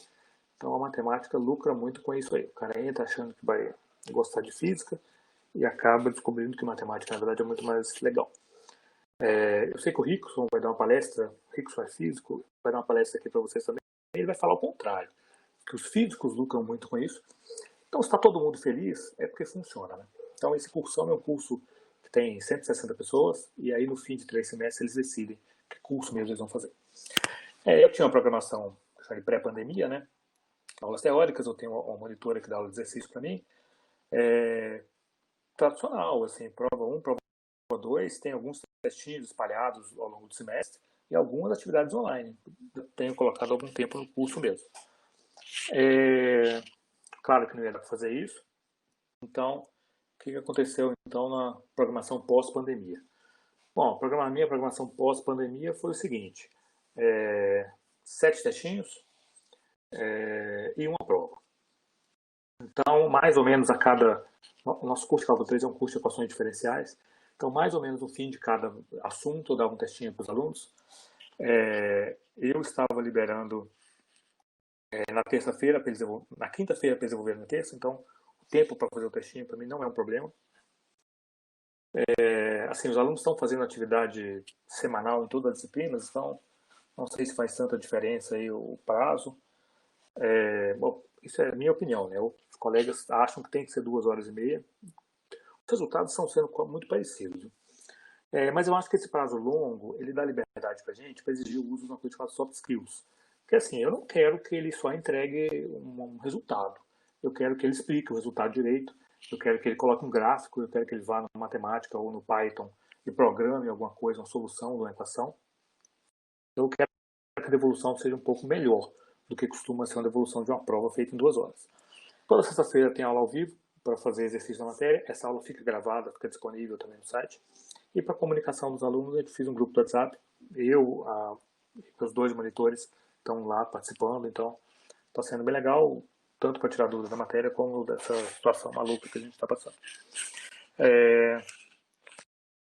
[SPEAKER 2] Então a matemática lucra muito com isso aí. O cara entra achando que vai gostar de física e acaba descobrindo que matemática, na verdade, é muito mais legal. Eu sei que o Rickson vai dar uma palestra, o Rickson é físico, vai dar uma palestra aqui para vocês também. Ele vai falar o contrário, que os físicos lucram muito com isso. Então, se está todo mundo feliz, é porque funciona, né? Então, esse cursão é um curso que tem 160 pessoas, e aí no fim de 3 semestres eles decidem que curso mesmo eles vão fazer. Eu tinha uma programação pré-pandemia, né? Aulas teóricas, eu tenho uma monitora que dá aula de exercício para mim. Tradicional, assim, prova 1, prova 2, tem alguns testinhos espalhados ao longo do semestre e algumas atividades online. Eu tenho colocado algum tempo no curso mesmo. Claro que não ia dar para fazer isso. Então, o que aconteceu então na programação pós-pandemia? Bom, a minha programação pós-pandemia foi o seguinte: 7 testinhos e uma prova. Então, mais ou menos a cada. O nosso curso de Cálculo 3 é um curso de equações diferenciais. Então, mais ou menos no fim de cada assunto, eu dava um testinho para os alunos. Eu estava liberando na terça-feira, na quinta-feira para eles desenvolverem na terça. Então, o tempo para fazer o testinho para mim não é um problema. Assim, os alunos estão fazendo atividade semanal em todas as disciplinas, então não sei se faz tanta diferença aí o prazo. Bom, isso é a minha opinião, né? Os colegas acham que tem que ser 2 horas e meia. Os resultados estão sendo muito parecidos. Mas eu acho que esse prazo longo, ele dá liberdade para a gente para exigir o uso de uma coisa chamada soft skills. Porque assim, eu não quero que ele só entregue um resultado. Eu quero que ele explique o resultado direito. Eu quero que ele coloque um gráfico. Eu quero que ele vá na matemática ou no Python e programe alguma coisa, uma solução de uma equação. Eu quero que a devolução seja um pouco melhor do que costuma ser uma devolução de uma prova feita em 2 horas. Toda sexta-feira tem aula ao vivo para fazer exercício da matéria. Essa aula fica gravada, fica disponível também no site. E para comunicação dos alunos, a gente fez um grupo do WhatsApp. Os 2 monitores estão lá participando, então está sendo bem legal, tanto para tirar dúvidas da matéria, como dessa situação maluca que a gente está passando.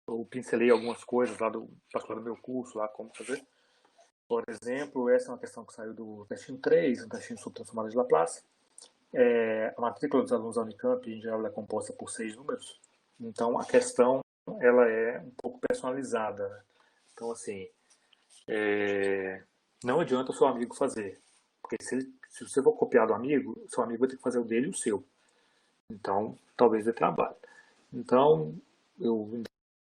[SPEAKER 2] Eu pincelei algumas coisas lá particular do meu curso, lá como fazer. Por exemplo, essa é uma questão que saiu do testinho 3, um testinho sobre transformada de Laplace. A matrícula dos alunos da Unicamp, em geral, é composta por 6 números. Então, a questão ela é um pouco personalizada, né? Então, assim, não adianta o seu amigo fazer. Porque se você for copiar do amigo, seu amigo vai ter que fazer o dele e o seu. Então, talvez dê trabalho. Então, eu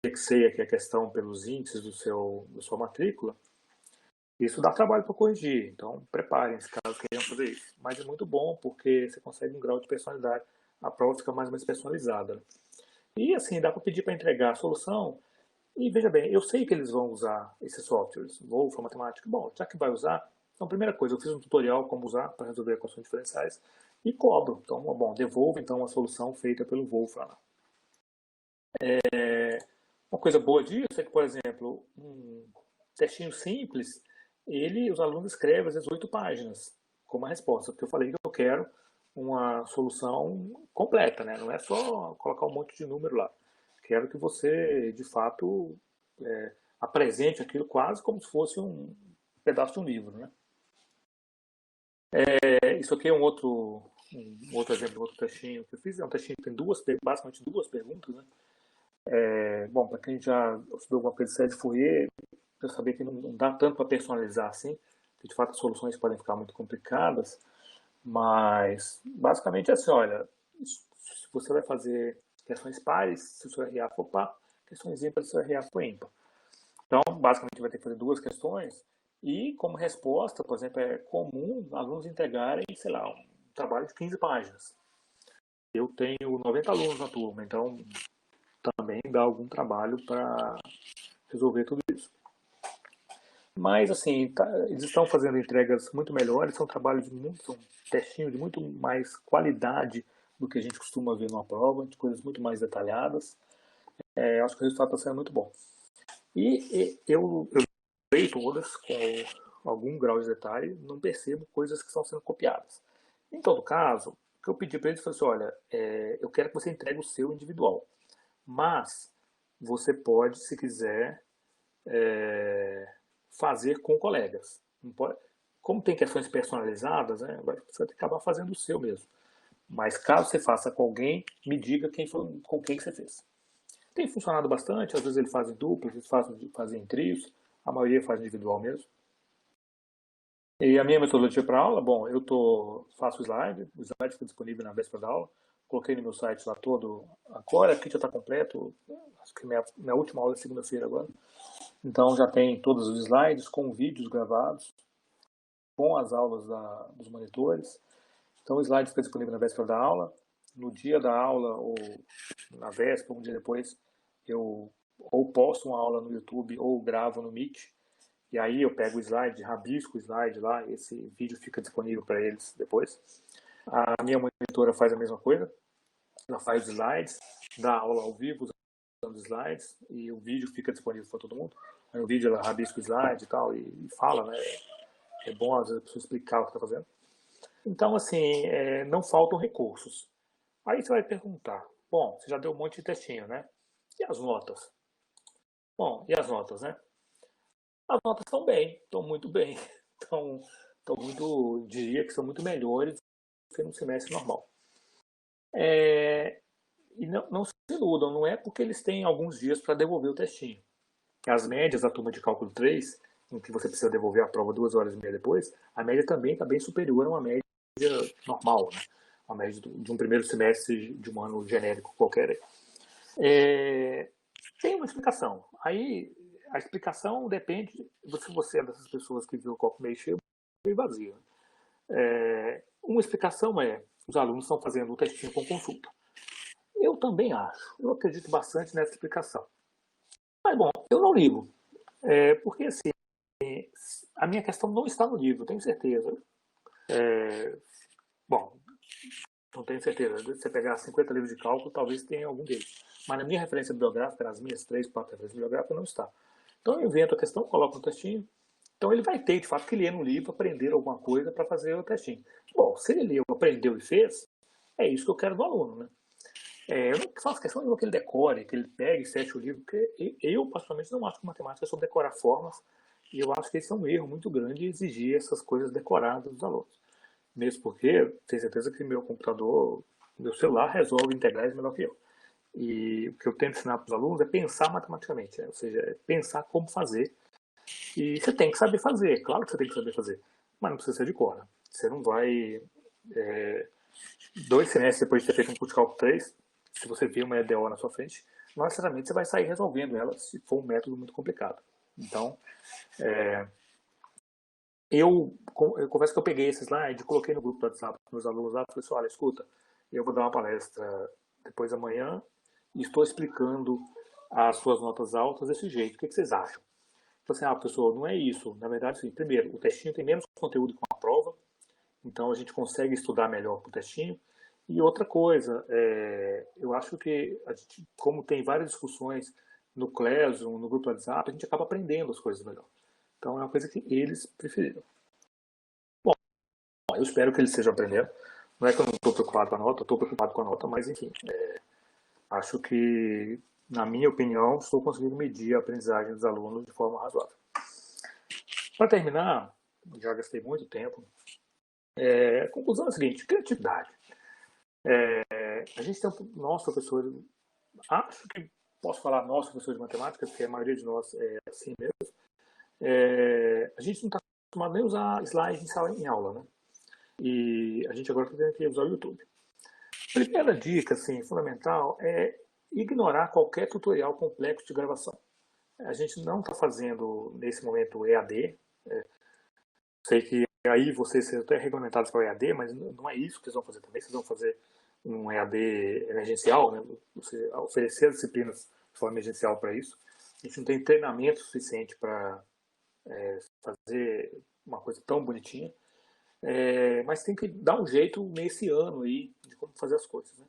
[SPEAKER 2] indexei aqui a questão pelos índices da sua matrícula. Isso dá trabalho para corrigir, então preparem-se caso queiram fazer isso. Mas é muito bom porque você consegue um grau de personalidade, a prova fica mais ou menos personalizada. E assim, dá para pedir para entregar a solução. E veja bem, eu sei que eles vão usar esses softwares, Wolfram, Matemática. Bom, já que vai usar, então primeira coisa, eu fiz um tutorial como usar para resolver equações diferenciais e cobro. Então, bom, devolvo então a solução feita pelo Wolfram lá. Uma coisa boa disso é que, por exemplo, um testinho simples, os alunos escrevem às vezes 8 páginas como a resposta, porque eu falei que eu quero uma solução completa, né? Não é só colocar um monte de número lá. Quero que você, de fato, apresente aquilo quase como se fosse um pedaço de um livro, né? Isso aqui é um outro exemplo, um outro textinho que eu fiz. É um textinho que tem basicamente duas perguntas, né? Bom, para quem já estudou alguma coisa de série de Fourier, eu sabia que não dá tanto para personalizar assim, que de fato as soluções podem ficar muito complicadas, mas basicamente é assim, olha, se você vai fazer questões pares, se o seu RA for par, questões ímpares, se o RA for ímpar. Então, basicamente vai ter que fazer 2 questões e como resposta, por exemplo, é comum alunos entregarem, sei lá, um trabalho de 15 páginas. Eu tenho 90 alunos na turma, então também dá algum trabalho para resolver tudo isso. Mas, assim, eles estão fazendo entregas muito melhores, são trabalhos são testinhos de muito mais qualidade do que a gente costuma ver numa prova, de coisas muito mais detalhadas. Acho que o resultado está sendo muito bom. E eu leio todas com algum grau de detalhe, não percebo coisas que estão sendo copiadas. Em todo caso, o que eu pedi para eles foi assim, olha, eu quero que você entregue o seu individual, mas você pode, se quiser, fazer com colegas. Como tem questões personalizadas, né, você vai ter que acabar fazendo o seu mesmo. Mas caso você faça com alguém, me diga com quem você fez. Tem funcionado bastante, às vezes eles fazem duplas, eles fazem em trios, a maioria faz individual mesmo. E a minha metodologia para aula, bom, faço o slide fica disponível na véspera da aula, coloquei no meu site lá todo, agora aqui já está completo, acho que minha última aula é segunda-feira agora, então já tem todos os slides com vídeos gravados, com as aulas dos monitores, então o slide fica disponível na véspera da aula, no dia da aula ou na véspera, um dia depois, eu ou posto uma aula no YouTube ou gravo no Meet, e aí eu pego o slide, rabisco o slide lá, esse vídeo fica disponível para eles depois. A minha monitora faz a mesma coisa, ela faz slides, dá aula ao vivo usando slides, e o vídeo fica disponível para todo mundo. Aí no vídeo ela rabisca o slide e tal, e fala, né? É bom às vezes a pessoa explicar o que está fazendo. Então, assim, não faltam recursos. Aí você vai perguntar, bom, você já deu um monte de textinho, né? E as notas? Bom, e as notas, né? As notas estão bem, estão muito bem. Estão muito, diria que são muito melhores do que no semestre normal. E não se iludam, não é porque eles têm alguns dias para devolver o textinho. As médias da turma de cálculo 3, em que você precisa devolver a prova 2 horas e meia depois, a média também está bem superior a uma média normal, né? A média de um primeiro semestre de um ano genérico qualquer. Tem uma explicação. Aí a explicação depende se você é dessas pessoas que vê o copo meio cheio ou meio vazio. Uma explicação os alunos estão fazendo o testinho com consulta. Eu também acho. Eu acredito bastante nessa explicação. Mas, bom, eu não ligo. Porque, assim, a minha questão não está no livro, tenho certeza. Bom, não tenho certeza. Se você pegar 50 livros de cálculo, talvez tenha algum deles. Mas na minha referência bibliográfica, nas minhas 3, 4 referências bibliográficas, não está. Então eu invento a questão, coloco no textinho. Então ele vai ter, de fato, que ler no livro, aprender alguma coisa para fazer o textinho. Bom, se ele leu, aprendeu e fez, é isso que eu quero do aluno, né? Eu não faço questão de que ele decore, que ele pegue e feche o livro, porque eu, particularmente, não acho que matemática é sobre decorar formas, e eu acho que esse é um erro muito grande exigir essas coisas decoradas dos alunos. Mesmo porque, tenho certeza que meu computador, meu celular resolve integrais melhor que eu. E o que eu tento ensinar para os alunos é pensar matematicamente, ou seja, é pensar como fazer. E você tem que saber fazer, claro que você tem que saber fazer, mas não precisa ser de cor. Né? Você não vai, 2 semestres depois de ter feito um curso de cálculo 3, se você vê uma EDO na sua frente, não necessariamente você vai sair resolvendo ela se for um método muito complicado. Então, eu confesso que eu peguei esse slide, coloquei no grupo do WhatsApp para os meus alunos lá, falei assim, olha, escuta, eu vou dar uma palestra depois da manhã e estou explicando as suas notas altas desse jeito, o que vocês acham? Falei assim, professor, não é isso. Na verdade, sim, primeiro, o textinho tem menos conteúdo que uma prova, então a gente consegue estudar melhor para o textinho. E outra coisa, eu acho que, a gente, como tem várias discussões no Classroom, no grupo do WhatsApp, a gente acaba aprendendo as coisas melhor. Então é uma coisa que eles preferiram. Bom, eu espero que eles estejam aprendendo. Não é que eu não estou preocupado com a nota, eu estou preocupado com a nota, mas enfim, acho que, na minha opinião, estou conseguindo medir a aprendizagem dos alunos de forma razoável. Para terminar, já gastei muito tempo, a conclusão é a seguinte, criatividade. A gente tem nosso professor, acho que posso falar nosso professor de matemática, porque a maioria de nós é assim mesmo. A gente não está acostumado nem a usar slide em sala em aula, né? E a gente agora está tendo que usar o YouTube. Primeira dica, assim, fundamental, é ignorar qualquer tutorial complexo de gravação. A gente não está fazendo, nesse momento, EAD. Sei que aí vocês são até regulamentados para o EAD, mas não é isso que vocês vão fazer também. Vocês vão fazer um EAD emergencial, né? Você oferecer as disciplinas de forma emergencial para isso. A gente não tem treinamento suficiente para fazer uma coisa tão bonitinha. Mas tem que dar um jeito nesse ano aí de como fazer as coisas. Né?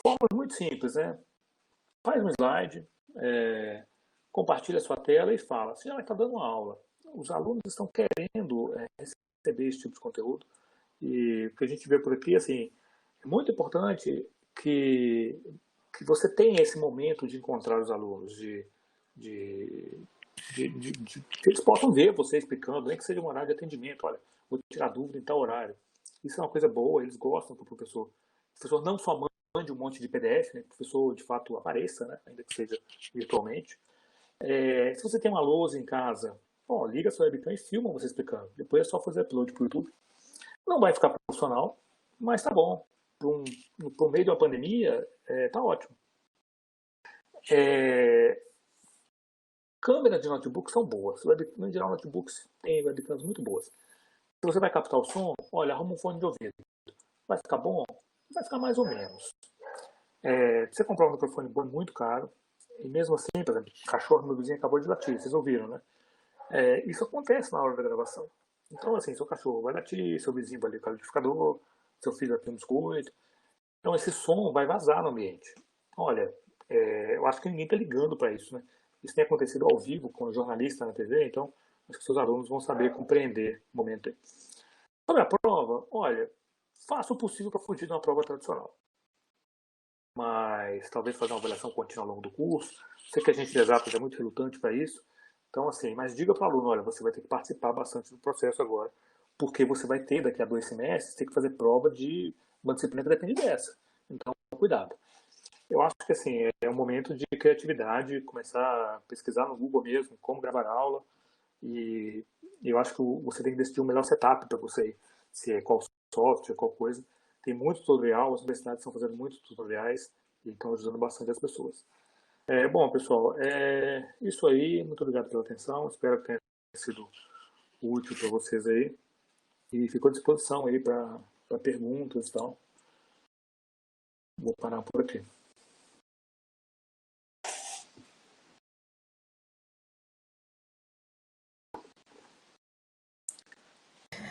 [SPEAKER 2] Forma muito simples, né? Faz um slide, compartilha a sua tela e fala, assim, está dando uma aula. Os alunos estão querendo receber esse tipo de conteúdo. E o que a gente vê por aqui, assim, é muito importante que você tenha esse momento de encontrar os alunos, de, que eles possam ver você explicando, nem que seja um horário de atendimento, olha, vou tirar dúvida em tal horário. Isso é uma coisa boa, eles gostam que o professor não só mande um monte de PDF, né, que o professor de fato apareça, né, ainda que seja virtualmente. Se você tem uma lousa em casa, liga a sua webcam e filma você explicando. Depois é só fazer upload para o YouTube. Não vai ficar profissional, mas tá bom. Por meio de uma pandemia, tá ótimo. Câmeras de notebook são boas. Em geral, notebooks têm webcams muito boas. Se você vai captar o som, olha, arruma um fone de ouvido. Vai ficar bom? Vai ficar mais ou menos. Você comprar um microfone bom é muito caro. E mesmo assim, por exemplo, o cachorro do meu vizinho acabou de latir, vocês ouviram, né? Isso acontece na hora da gravação. Então, assim, seu cachorro vai latir, seu vizinho vai ligar o liquidificador, seu filho vai ter um biscoito. Então, esse som vai vazar no ambiente. Olha, eu acho que ninguém está ligando para isso, né? Isso tem acontecido ao vivo com o jornalista na TV, então acho que seus alunos vão saber compreender o momento aí. Sobre a prova, olha, faça o possível para fugir de uma prova tradicional. Mas talvez fazer uma avaliação contínua ao longo do curso. Sei que a gente de exatas é muito relutante para isso. Então, assim, mas diga para o aluno, olha, você vai ter que participar bastante do processo agora, porque você vai ter, daqui a 2 semestres, ter que fazer prova de uma disciplina que depende dessa. Então, cuidado. Eu acho que, assim, é um momento de criatividade, começar a pesquisar no Google mesmo, como gravar aula, e eu acho que você tem que decidir o melhor setup para você, se é qual software, qual coisa. Tem muito tutorial, as universidades estão fazendo muitos tutoriais e estão ajudando bastante as pessoas. Bom, pessoal, isso aí. Muito obrigado pela atenção. Espero que tenha sido útil para vocês aí. E fico à disposição aí para perguntas e tal. Vou parar por aqui.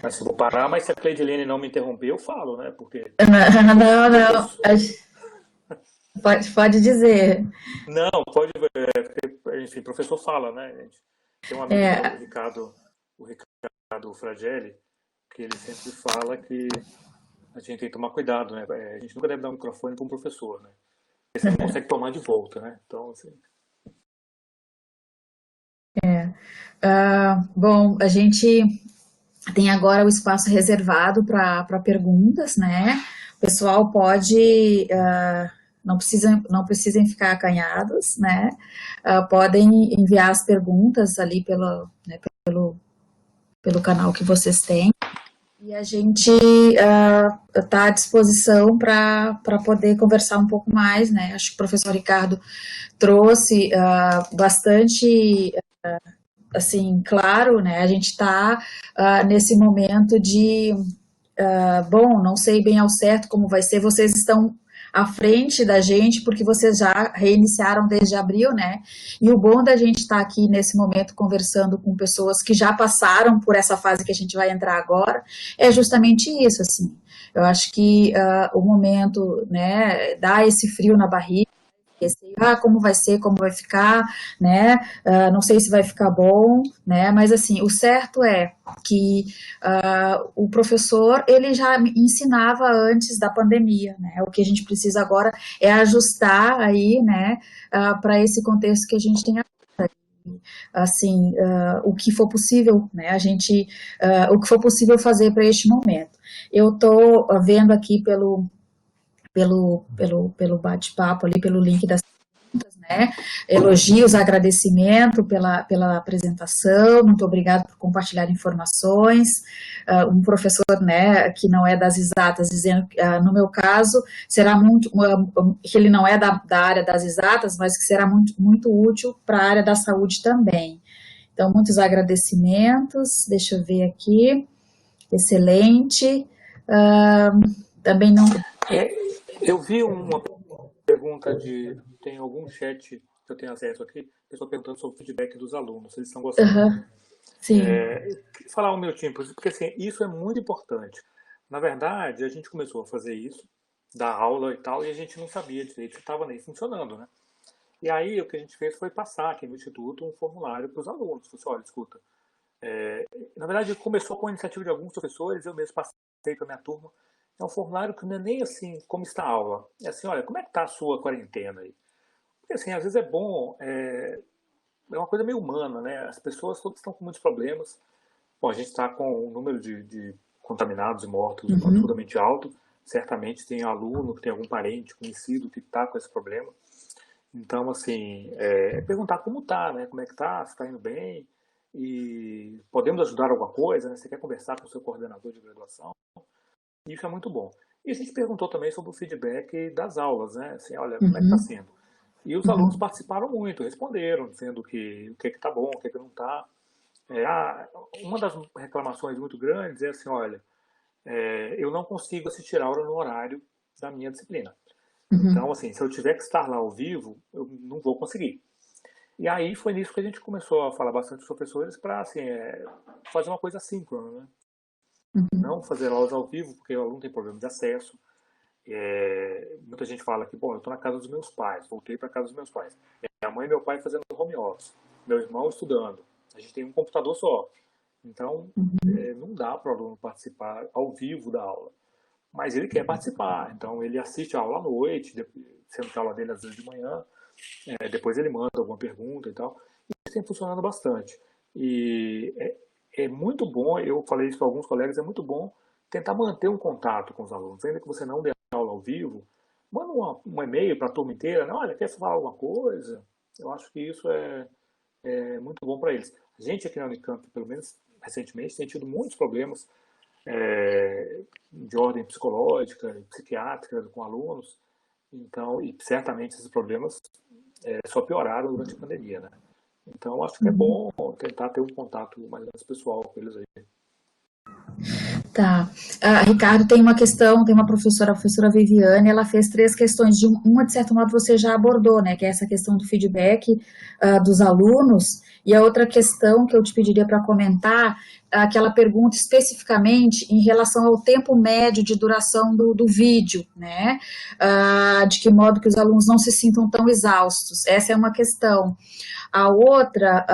[SPEAKER 2] Mas se eu vou parar, mas se a Cleidilene não me interromper, eu falo, né? Porque
[SPEAKER 1] Não, não,
[SPEAKER 2] professor.
[SPEAKER 1] pode dizer.
[SPEAKER 2] Não, pode. Enfim, o professor fala, né? Tem um amigo meu,
[SPEAKER 1] É,
[SPEAKER 2] o Ricardo Fragelli, que ele sempre fala que a gente tem que tomar cuidado, né? A gente nunca deve dar um microfone para um professor, né? Porque você não consegue tomar de volta, né? Então, assim.
[SPEAKER 1] bom, a gente tem agora o espaço reservado para perguntas, né? O pessoal pode, não precisem ficar acanhados, né? Podem enviar as perguntas ali pelo canal que vocês têm. E a gente está à disposição para poder conversar um pouco mais, né? Acho que o professor Ricardo trouxe bastante, assim, claro, né? A gente está nesse momento de, bom, não sei bem ao certo como vai ser, vocês estão à frente da gente, porque vocês já reiniciaram desde abril, né? E o bom da gente estar aqui nesse momento conversando com pessoas que já passaram por essa fase que a gente vai entrar agora, é justamente isso, assim. Eu acho que o momento, né, dá esse frio na barriga, receio, como vai ser, como vai ficar, né? Não sei se vai ficar bom, né? Mas assim, o certo é que o professor ele já ensinava antes da pandemia, né? O que a gente precisa agora é ajustar aí, né? Para esse contexto que a gente tem assim, o que for possível, né? O que for possível fazer para este momento. Eu estou vendo aqui pelo bate-papo ali, pelo link das, né? Elogios, agradecimento pela apresentação, muito obrigado por compartilhar informações. Um professor, né, que não é das exatas, dizendo que, no meu caso, será muito, que ele não é da área das exatas, mas que será muito, muito útil para a área da saúde também. Então, muitos agradecimentos, deixa eu ver aqui, excelente. Também não.
[SPEAKER 2] É, eu vi uma pergunta de. Tem algum chat que eu tenho acesso aqui, pessoa perguntando sobre o feedback dos alunos, se eles estão gostando.
[SPEAKER 1] Sim.
[SPEAKER 2] Eu queria falar um minutinho, porque assim, isso é muito importante. Na verdade, a gente começou a fazer isso, dar aula e tal, e a gente não sabia direito se estava nem funcionando, né? E aí o que a gente fez foi passar aqui no Instituto um formulário para os alunos. Falei assim, olha, escuta, na verdade começou com a iniciativa de alguns professores, eu mesmo passei para a minha turma. É um formulário que não é nem assim como está a aula. É assim, olha, como é que está a sua quarentena aí? Porque assim, às vezes é bom, é uma coisa meio humana, né? As pessoas todas estão com muitos problemas. Bom, a gente está com um número de contaminados e mortos
[SPEAKER 1] Uhum.
[SPEAKER 2] absurdamente alto. Certamente tem aluno, tem algum parente, conhecido que está com esse problema. Então, assim, perguntar como está, né? Como é que está, se está indo bem, e podemos ajudar alguma coisa, né? Você quer conversar com o seu coordenador de graduação? Isso é muito bom. E a gente perguntou também sobre o feedback das aulas, né? Assim, olha, como é que está
[SPEAKER 1] Uhum.
[SPEAKER 2] sendo? E os alunos
[SPEAKER 1] Uhum.
[SPEAKER 2] participaram muito, responderam, dizendo que o que está bom, o que não está. Uma das reclamações muito grandes é assim, olha, eu não consigo assistir aula no horário da minha disciplina.
[SPEAKER 1] Uhum.
[SPEAKER 2] Então, assim, se eu tiver que estar lá ao vivo, eu não vou conseguir. E aí foi nisso que a gente começou a falar bastante com os professores para assim, fazer uma coisa síncrona, né?
[SPEAKER 1] Uhum.
[SPEAKER 2] Não fazer aulas ao vivo, porque o aluno tem problema de acesso. Muita gente fala que, bom, eu estou na casa dos meus pais, voltei para a casa dos meus pais. Minha mãe e meu pai fazendo home office, meu irmão estudando. A gente tem um computador só. Então, não dá para o aluno participar ao vivo da aula. Mas ele quer participar, então ele assiste a aula à noite, sendo que a aula dele às vezes de manhã, depois ele manda alguma pergunta e tal. Isso tem funcionado bastante. E é muito bom, eu falei isso para alguns colegas, é muito bom tentar manter um contato com os alunos. Ainda que você não dê aula ao vivo, manda um e-mail para a turma inteira, né? Olha, quer falar alguma coisa? Eu acho que isso é muito bom para eles. A gente aqui na Unicamp, pelo menos recentemente, tem tido muitos problemas de ordem psicológica e psiquiátrica com alunos. Então, e certamente esses problemas só pioraram durante a pandemia, né? Então, acho que é
[SPEAKER 1] Uhum.
[SPEAKER 2] bom tentar ter um contato mais pessoal com eles aí.
[SPEAKER 1] Tá. Ricardo, tem uma questão, tem uma professora, a professora Viviane, ela fez 3 questões, uma de certo modo você já abordou, né, que é essa questão do feedback dos alunos, e a outra questão que eu te pediria para comentar, que ela pergunta especificamente em relação ao tempo médio de duração do vídeo, né, de que modo que os alunos não se sintam tão exaustos. Essa é uma questão. A outra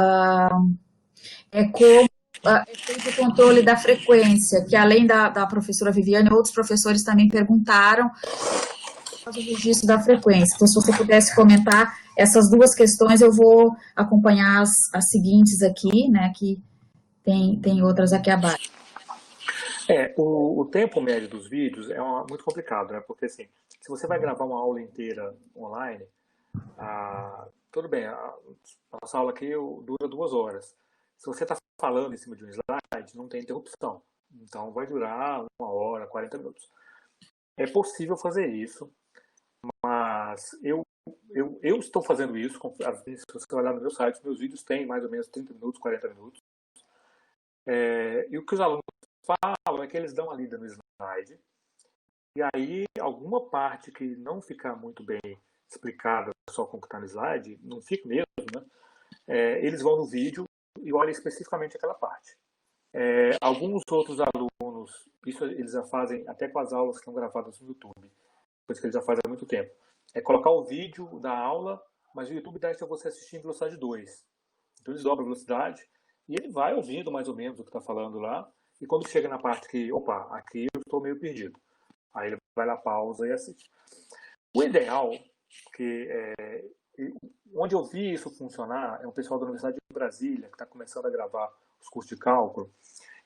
[SPEAKER 1] é como é feito o controle da frequência, que além da professora Viviane, outros professores também perguntaram o registro da frequência. Então, se você pudesse comentar essas 2 questões, eu vou acompanhar as seguintes aqui, né, que tem outras aqui abaixo.
[SPEAKER 2] O tempo médio dos vídeos é muito complicado, né? Porque assim, se você vai gravar uma aula inteira online, tudo bem, a nossa aula aqui dura 2 horas. Se você está falando em cima de um slide, não tem interrupção. Então vai durar 1 hora, 40 minutos. É possível fazer isso, mas eu estou fazendo isso. Se você olhar no meu site, meus vídeos têm mais ou menos 30 minutos, 40 minutos. E o que os alunos falam é que eles dão a lida no slide, e aí alguma parte que não ficar muito bem explicada só com o que está no slide, não fica mesmo, né? Eles vão no vídeo e olham especificamente aquela parte. Alguns outros alunos, isso eles já fazem até com as aulas que estão gravadas no YouTube, coisa que eles já fazem há muito tempo, é colocar o vídeo da aula, mas o YouTube deixa você assistir em velocidade 2. Então eles dobram a velocidade e ele vai ouvindo mais ou menos o que está falando lá, e quando chega na parte que, opa, aqui eu estou meio perdido, aí ele vai lá, pausa e assiste. O ideal, que onde eu vi isso funcionar, é um pessoal da Universidade de Brasília, que está começando a gravar os cursos de cálculo.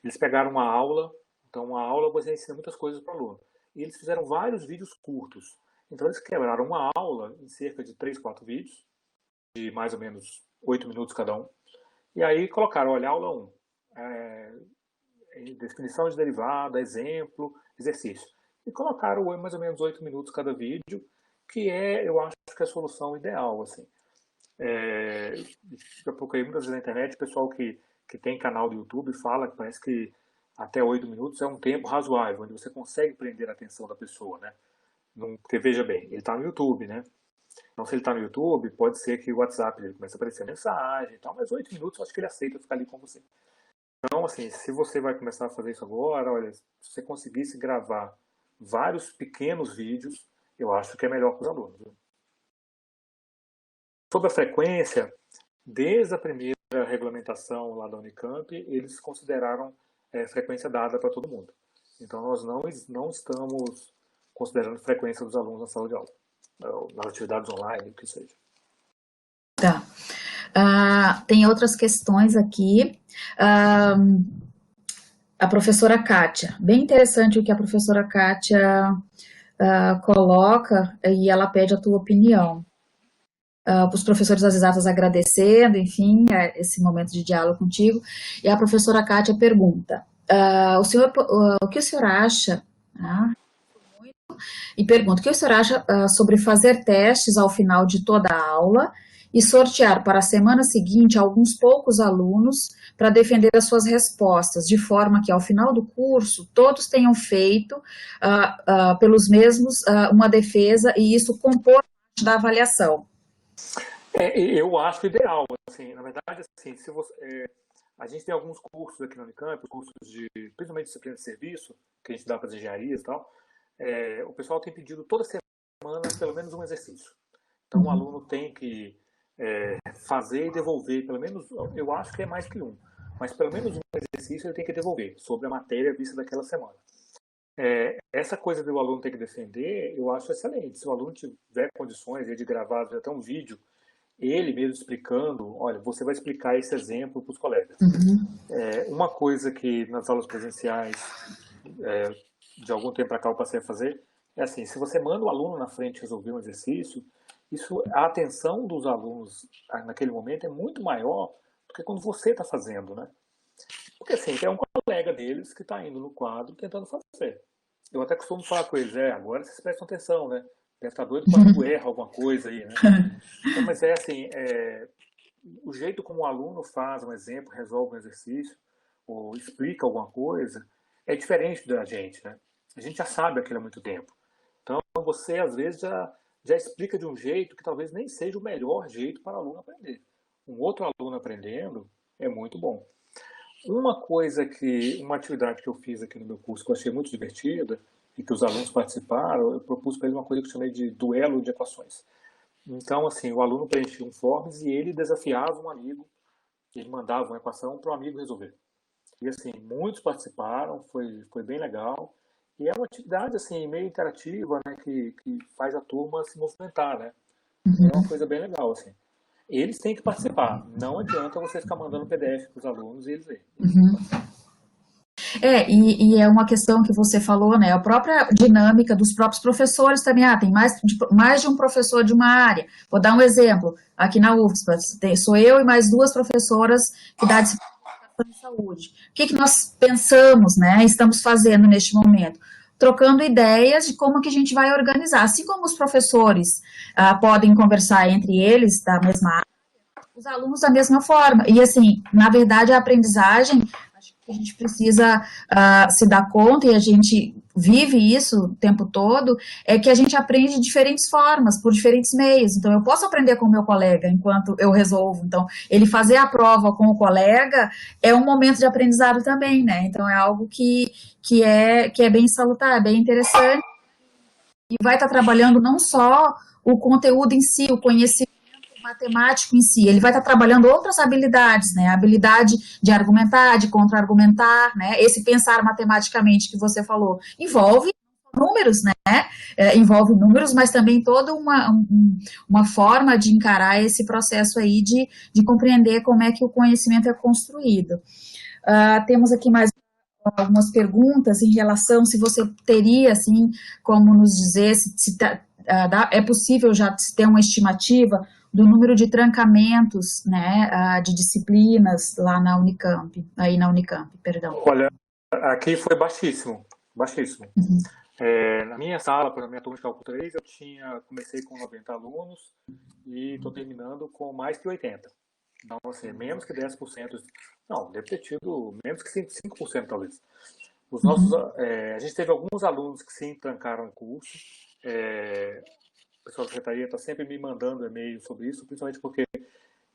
[SPEAKER 2] Eles pegaram uma aula, então uma aula você ensina muitas coisas para o aluno. E eles fizeram vários vídeos curtos. Então eles quebraram uma aula em cerca de 3, 4 vídeos, de mais ou menos 8 minutos cada um. E aí colocaram, olha, aula 1, definição de derivada, exemplo, exercício. E colocaram mais ou menos 8 minutos cada vídeo, que eu acho que é a solução ideal, assim. Eu procurei muitas vezes na internet, pessoal que tem canal do YouTube fala que parece que até 8 minutos é um tempo razoável, onde você consegue prender a atenção da pessoa, né? Porque veja bem, ele está no YouTube, né? Então, se ele está no YouTube, pode ser que o WhatsApp ele comece a aparecer mensagem e tal, mas 8 minutos eu acho que ele aceita ficar ali com você. Então, assim, se você vai começar a fazer isso agora, olha, se você conseguisse gravar vários pequenos vídeos, eu acho que é melhor para os alunos. Viu? Sobre a frequência, desde a primeira regulamentação lá da Unicamp, eles consideraram frequência dada para todo mundo. Então, nós não estamos considerando frequência dos alunos na sala de aula, nas atividades online, o que seja.
[SPEAKER 1] Tá. Tem outras questões aqui. A professora Kátia, bem interessante o que a professora Kátia coloca, e ela pede a tua opinião. Os professores das exatas agradecendo, enfim, esse momento de diálogo contigo, e a professora Kátia pergunta, o que o senhor acha, e pergunta, o que o senhor acha sobre fazer testes ao final de toda a aula e sortear para a semana seguinte alguns poucos alunos para defender as suas respostas, de forma que ao final do curso todos tenham feito pelos mesmos uma defesa e isso compor parte da avaliação.
[SPEAKER 2] Eu acho ideal, assim, na verdade, assim, se você, a gente tem alguns cursos aqui na Unicamp, cursos principalmente disciplina de serviço, que a gente dá para as engenharias e tal, o pessoal tem pedido toda semana pelo menos um exercício. Então o aluno tem que fazer e devolver, pelo menos, eu acho que é mais que um, mas pelo menos um exercício ele tem que devolver sobre a matéria vista daquela semana. Essa coisa do aluno ter que defender, eu acho excelente. Se o aluno tiver condições de gravar até um vídeo, ele mesmo explicando, olha, você vai explicar esse exemplo para os colegas. Uma coisa que nas aulas presenciais, de algum tempo para cá eu passei a fazer, é assim, se você manda o aluno na frente resolver um exercício, a atenção dos alunos naquele momento é muito maior do que quando você está fazendo, né? Porque assim, é um colega deles que está indo no quadro tentando fazer. Eu até costumo falar com eles, agora vocês prestam atenção, né? Deve estar doido quando erra alguma coisa aí, né? Então, mas assim, o jeito como o aluno faz um exemplo, resolve um exercício, ou explica alguma coisa, é diferente da gente, né? A gente já sabe aquilo há muito tempo. Então, você, às vezes, já explica de um jeito que talvez nem seja o melhor jeito para o aluno aprender. Um outro aluno aprendendo é muito bom. Uma atividade que eu fiz aqui no meu curso que eu achei muito divertida e que os alunos participaram, eu propus para eles uma coisa que eu chamei de duelo de equações. Então, assim, o aluno preenchia um forms e ele desafiava um amigo, ele mandava uma equação para o amigo resolver. E, assim, muitos participaram, foi bem legal. E é uma atividade, assim, meio interativa, né, que faz a turma se movimentar, né? É uma
[SPEAKER 1] Uhum,
[SPEAKER 2] coisa bem legal, assim. Eles têm que participar. Não adianta você ficar mandando PDF para os alunos e eles verem. Eles têm que
[SPEAKER 1] uhum.
[SPEAKER 2] participar.
[SPEAKER 1] E é uma questão que você falou, né? A própria dinâmica dos próprios professores também. Tem mais de um professor de uma área. Vou dar um exemplo. Aqui na UFSP, sou eu e mais duas professoras que dá disciplina de saúde. O que nós pensamos, né? Estamos fazendo neste momento? Trocando ideias de como que a gente vai organizar. Assim como os professores podem conversar entre eles da mesma área, os alunos da mesma forma. E, assim, na verdade, a aprendizagem, acho que a gente precisa se dar conta, e a gente vive isso o tempo todo, é que a gente aprende de diferentes formas, por diferentes meios. Então, eu posso aprender com o meu colega enquanto eu resolvo. Então, ele fazer a prova com o colega é um momento de aprendizado também, né? Então, é algo que é bem salutar, bem interessante, e vai estar trabalhando não só o conteúdo em si, o conhecimento matemático em si, ele vai estar trabalhando outras habilidades, né? A habilidade de argumentar, de contra-argumentar, né? Esse pensar matematicamente que você falou envolve números, né? Envolve números, mas também toda uma forma de encarar esse processo aí de compreender como é que o conhecimento é construído. Temos aqui mais algumas perguntas em relação se você teria, assim, como nos dizer é possível já se ter uma estimativa do número de trancamentos, né, de disciplinas lá na Unicamp, aí na Unicamp, perdão.
[SPEAKER 2] Olha, aqui foi baixíssimo, baixíssimo.
[SPEAKER 1] Uhum.
[SPEAKER 2] Na minha sala, na minha turma de cálculo 3, comecei com 90 alunos e estou terminando com mais que 80. Então, assim, menos que 10%. Não, deve ter tido menos que 5% talvez.
[SPEAKER 1] Uhum.
[SPEAKER 2] A gente teve alguns alunos que sim trancaram o curso. O pessoal da secretaria está sempre me mandando e-mail sobre isso, principalmente porque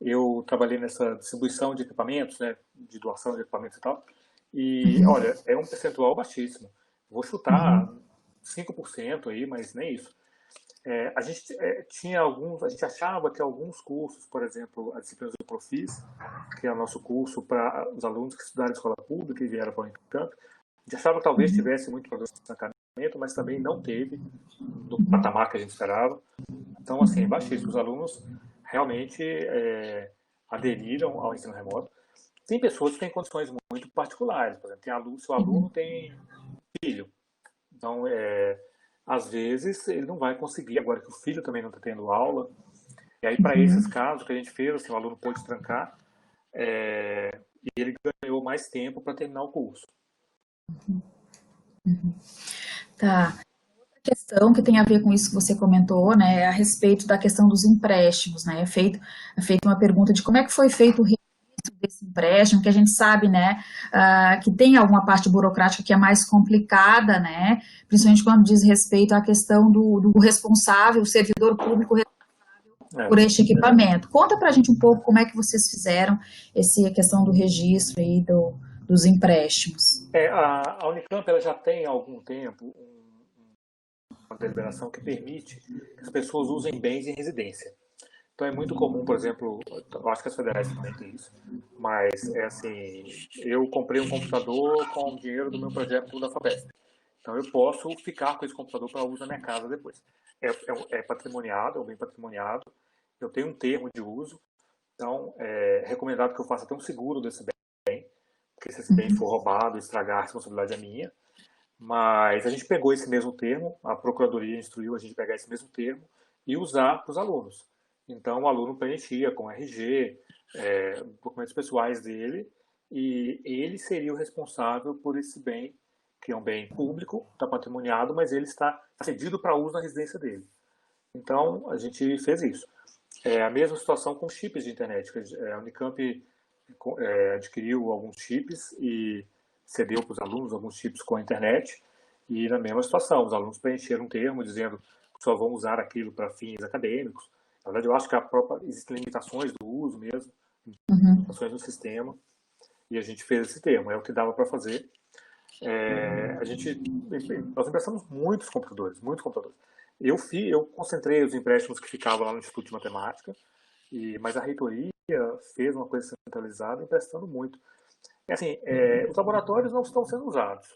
[SPEAKER 2] eu trabalhei nessa distribuição de equipamentos, né, de doação de equipamentos e tal. E,
[SPEAKER 1] Uhum.
[SPEAKER 2] olha, é um percentual baixíssimo. Vou chutar
[SPEAKER 1] Uhum.
[SPEAKER 2] 5% aí, mas nem isso. A gente achava que alguns cursos, por exemplo, a disciplina do Profis, que é o nosso curso para os alunos que estudaram em escola pública e vieram para o Unicamp, a gente achava que talvez
[SPEAKER 1] Uhum.
[SPEAKER 2] tivesse muito problema de estancamento, mas também não teve no
[SPEAKER 1] Uhum.
[SPEAKER 2] patamar que a gente esperava. Então, assim, é
[SPEAKER 1] Uhum.
[SPEAKER 2] baixíssimo. Os alunos realmente aderiram ao ensino remoto. Tem pessoas que têm condições muito particulares, por exemplo, se o aluno
[SPEAKER 1] Uhum.
[SPEAKER 2] tem filho, então, às vezes, ele não vai conseguir, agora que o filho também não está tendo aula. E aí, para esses
[SPEAKER 1] Uhum.
[SPEAKER 2] casos que a gente fez, assim, o aluno pôde trancar, e ele ganhou mais tempo para terminar o curso.
[SPEAKER 1] Tá. Questão que tem a ver com isso que você comentou, né, a respeito da questão dos empréstimos, né, é feito uma pergunta de como é que foi feito o registro desse empréstimo, que a gente sabe, né, que tem alguma parte burocrática que é mais complicada, né, principalmente quando diz respeito à questão do responsável, o servidor público
[SPEAKER 2] É.
[SPEAKER 1] por este equipamento. Conta pra gente um pouco como é que vocês fizeram a questão do registro aí dos empréstimos.
[SPEAKER 2] A Unicamp ela já tem há algum tempo uma deliberação que permite que as pessoas usem bens em residência. Então é muito comum, por exemplo, eu acho que as federais também têm isso, mas é assim, eu comprei um computador com o dinheiro do meu projeto da FAPESP. Então eu posso ficar com esse computador para uso na minha casa depois. É patrimoniado, é um bem patrimoniado, eu tenho um termo de uso, então é recomendado que eu faça até um seguro desse bem, porque se esse bem for roubado, estragar, a responsabilidade é minha. Mas a gente pegou esse mesmo termo, a Procuradoria instruiu a gente pegar esse mesmo termo e usar para os alunos. Então o aluno preenchia com RG, documentos pessoais dele, e ele seria o responsável por esse bem, que é um bem público, está patrimoniado, mas ele está cedido para uso na residência dele. Então a gente fez isso. É a mesma situação com chips de internet. A Unicamp adquiriu alguns chips e cedeu para os alunos alguns chips com a internet, e na mesma situação, os alunos preencheram um termo dizendo que só vão usar aquilo para fins acadêmicos. Na verdade, eu acho que existem limitações do uso mesmo, limitações no sistema, e a gente fez esse termo, é o que dava para fazer. Nós emprestamos muitos computadores, muitos computadores. Eu concentrei os empréstimos que ficavam lá no Instituto de Matemática, mas a reitoria fez uma coisa centralizada emprestando muito. Os laboratórios não estão sendo usados.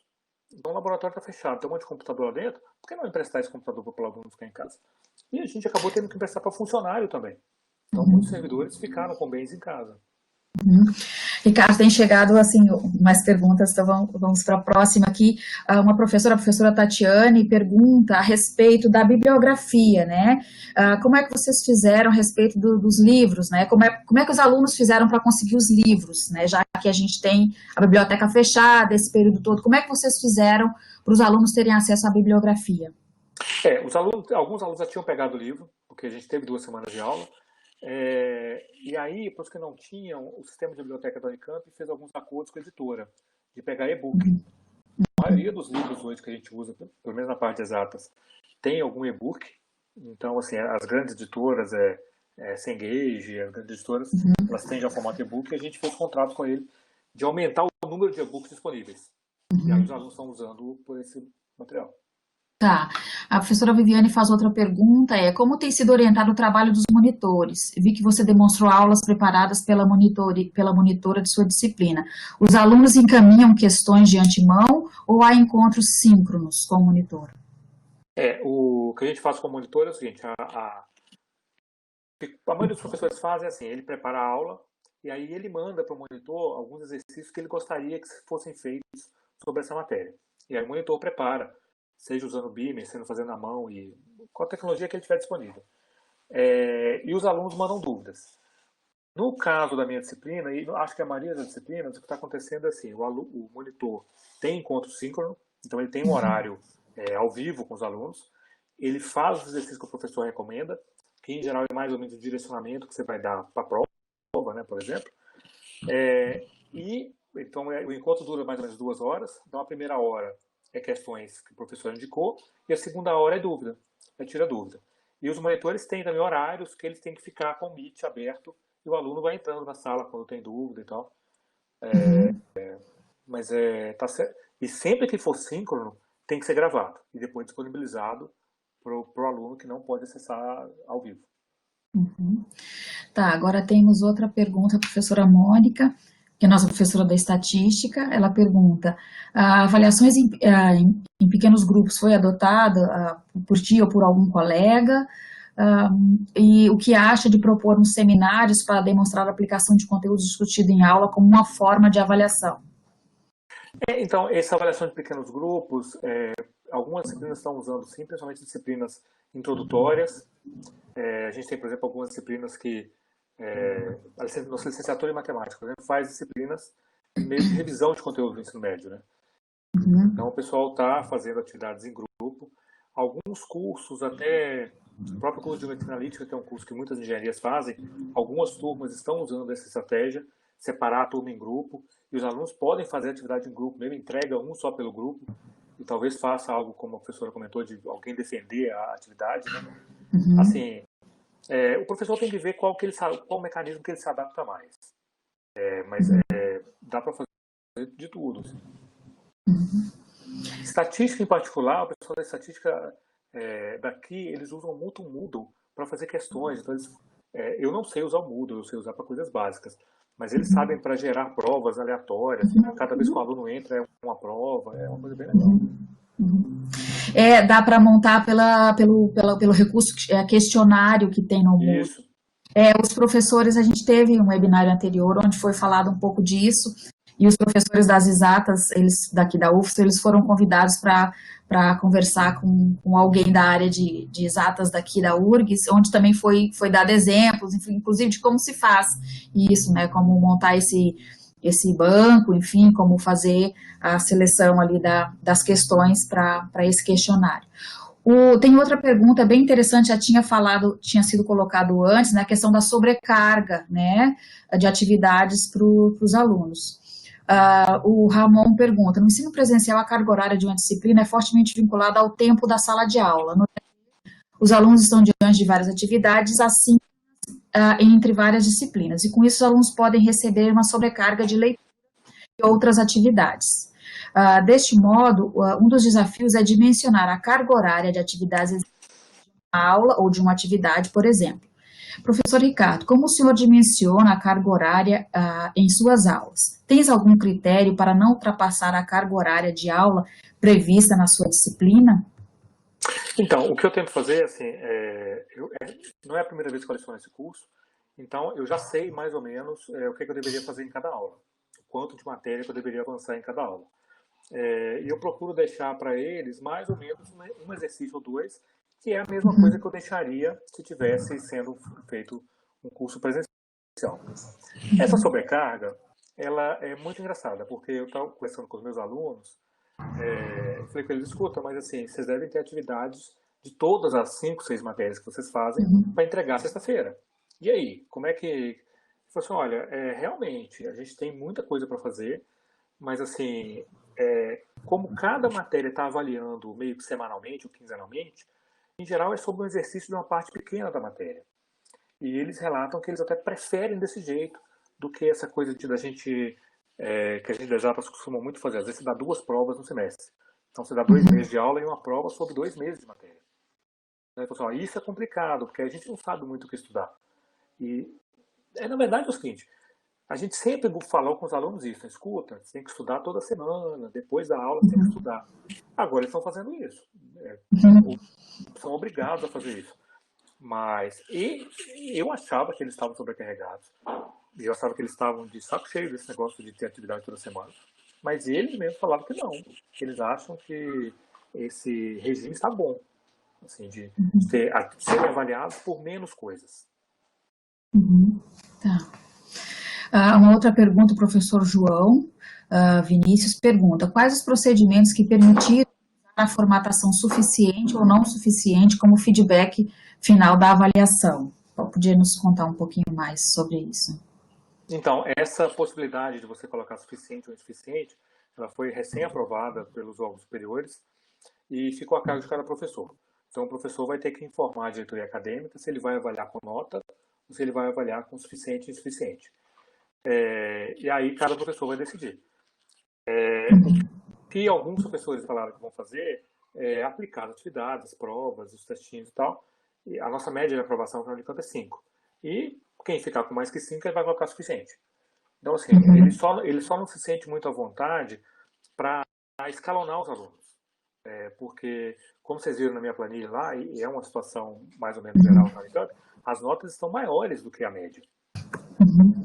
[SPEAKER 2] Então o laboratório está fechado, tem um monte de computador lá dentro, por que não emprestar esse computador para o aluno ficar em casa? E a gente acabou tendo que emprestar para funcionário também. Então muitos servidores ficaram com bens em casa.
[SPEAKER 1] Ricardo, tem chegado assim mais perguntas, então vamos para a próxima aqui. Uma professora, a professora Tatiane, pergunta a respeito da bibliografia, né? Como é que vocês fizeram a respeito dos livros, né? Como é que os alunos fizeram para conseguir os livros, né? Já que a gente tem a biblioteca fechada esse período todo, como é que vocês fizeram para os alunos terem acesso à bibliografia?
[SPEAKER 2] Alguns alunos já tinham pegado o livro, porque a gente teve 2 semanas de aula. E aí, para os que não tinham, o sistema de biblioteca da Unicamp fez alguns acordos com a editora, de pegar e-book. A maioria dos livros hoje que a gente usa, pelo menos na parte de exatas, tem algum e-book. Então, assim, as grandes editoras, Cengage, as grandes editoras, elas têm já formato e-book, e a gente fez contrato com ele de aumentar o número de e-books disponíveis. E aí os alunos estão usando por esse material.
[SPEAKER 1] Tá. A professora Viviane faz outra pergunta, como tem sido orientado o trabalho dos monitores? Vi que você demonstrou aulas preparadas pela monitora de sua disciplina. Os alunos encaminham questões de antemão ou há encontros síncronos com o monitor?
[SPEAKER 2] O que a gente faz com o monitor é o seguinte, a maioria dos professores fazem assim, ele prepara a aula e aí ele manda para o monitor alguns exercícios que ele gostaria que fossem feitos sobre essa matéria. E aí o monitor prepara, seja usando o Beamer, seja fazendo na mão, e com a tecnologia que ele tiver disponível. E os alunos mandam dúvidas. No caso da minha disciplina, e acho que a maioria das disciplinas, o que está acontecendo é assim, o monitor tem encontro síncrono, então ele tem um horário ao vivo com os alunos, ele faz os exercícios que o professor recomenda, que em geral é mais ou menos o direcionamento que você vai dar para a prova, né, por exemplo. Então o encontro dura mais ou menos 2 horas, então a primeira hora é questões que o professor indicou, e a segunda hora é dúvida, tira dúvida. E os monitores têm também horários que eles têm que ficar com o Meet aberto, e o aluno vai entrando na sala quando tem dúvida e tal. Tá certo. E sempre que for síncrono, tem que ser gravado, e depois disponibilizado para o aluno que não pode acessar ao vivo.
[SPEAKER 1] Tá, agora temos outra pergunta, a professora Mônica, que é a nossa professora da estatística. Ela pergunta, avaliações em pequenos grupos foi adotada por ti ou por algum colega? E o que acha de propor uns seminários para demonstrar a aplicação de conteúdo discutido em aula como uma forma de avaliação?
[SPEAKER 2] Então, essa avaliação de pequenos grupos, algumas disciplinas estão usando sim, principalmente disciplinas introdutórias. A gente tem, por exemplo, algumas disciplinas que nossa licenciatura em matemática, por exemplo, faz disciplinas meio de revisão de conteúdo do ensino médio, né? Então o pessoal está fazendo atividades em grupo, alguns cursos, até o próprio curso de geometria analítica, que é um curso que muitas engenharias fazem, algumas turmas estão usando essa estratégia, separar a turma em grupo, e os alunos podem fazer atividade em grupo, mesmo entrega um só pelo grupo, e talvez faça algo, como a professora comentou, de alguém defender a atividade, né? Assim, o professor tem que ver qual o mecanismo que ele se adapta mais. Mas dá para fazer de tudo. Assim. Estatística em particular, o pessoal da estatística daqui, eles usam muito o Moodle para fazer questões. Então eu não sei usar o Moodle, eu sei usar para coisas básicas. Mas eles sabem para gerar provas aleatórias. Cada vez que o aluno entra é uma prova, é uma coisa bem legal.
[SPEAKER 1] Dá para montar pelo recurso questionário que tem no Moodle.
[SPEAKER 2] Isso.
[SPEAKER 1] Os professores, a gente teve um webinário anterior onde foi falado um pouco disso, e os professores das exatas, eles daqui da UFSC, eles foram convidados para conversar com alguém da área de exatas daqui da URGS, onde também foi dado exemplos, inclusive de como se faz isso, né, como montar esse banco, enfim, como fazer a seleção ali das questões para esse questionário. Tem outra pergunta bem interessante, já tinha sido colocado antes, né, a questão da sobrecarga, né, de atividades para os alunos. O Ramon pergunta, no ensino presencial, a carga horária de uma disciplina é fortemente vinculada ao tempo da sala de aula. Os alunos estão diante de várias atividades, assim, entre várias disciplinas, e com isso os alunos podem receber uma sobrecarga de leitura e outras atividades. Deste modo, um dos desafios é dimensionar a carga horária de atividades de uma aula ou de uma atividade, por exemplo. Professor Ricardo, como o senhor dimensiona a carga horária em suas aulas? Tens algum critério para não ultrapassar a carga horária de aula prevista na sua disciplina?
[SPEAKER 2] Então, o que eu tento fazer, assim, não é a primeira vez que eu leciono esse curso, então eu já sei mais ou menos o que eu deveria fazer em cada aula, o quanto de matéria que eu deveria avançar em cada aula. E eu procuro deixar para eles mais ou menos um exercício ou dois, que é a mesma coisa que eu deixaria se tivesse sendo feito um curso presencial. Essa sobrecarga, ela é muito engraçada, porque eu estava conversando com os meus alunos, eu falei com eles, escuta, mas assim, vocês devem ter atividades de todas as 5, 6 matérias que vocês fazem para entregar sexta-feira. E aí, como é que... Eu falei assim, olha, realmente, a gente tem muita coisa para fazer, mas assim, como cada matéria está avaliando meio que semanalmente ou quinzenalmente, em geral é sobre um exercício de uma parte pequena da matéria. E eles relatam que eles até preferem desse jeito do que essa coisa da gente, que a gente de exatas costuma muito fazer. Às vezes você dá 2 provas no semestre. Então você dá 2 meses de aula e uma prova sobre 2 meses de matéria. Então, pessoal, isso é complicado, porque a gente não sabe muito o que estudar. E, na verdade, é o seguinte, a gente sempre falou com os alunos isso, escuta, você tem que estudar toda semana, depois da aula você tem que estudar. Agora eles estão fazendo isso, são obrigados a fazer isso. Mas eu achava que eles estavam sobrecarregados, eu achava que eles estavam de saco cheio desse negócio de ter atividade toda semana. Mas eles mesmos falaram que não, que eles acham que esse regime está bom, assim, de serem avaliados por menos coisas.
[SPEAKER 1] Tá. Uma outra pergunta, o professor João Vinícius pergunta, quais os procedimentos que permitiram a formatação suficiente ou não suficiente como feedback final da avaliação? Podia nos contar um pouquinho mais sobre isso?
[SPEAKER 2] Então, essa possibilidade de você colocar suficiente ou insuficiente, ela foi recém-aprovada pelos órgãos superiores e ficou a cargo de cada professor. Então, o professor vai ter que informar a diretoria acadêmica se ele vai avaliar com nota ou se ele vai avaliar com suficiente e insuficiente. E aí cada professor vai decidir. O que alguns professores falaram que vão fazer é aplicar as atividades, as provas, os testinhos e tal. E a nossa média de aprovação na Unicamp é 5. E quem ficar com mais que 5, ele vai colocar suficiente. Então, assim, ele só não se sente muito à vontade para escalonar os alunos. Porque, como vocês viram na minha planilha lá, e é uma situação mais ou menos geral na Unicamp, as notas estão maiores do que a média.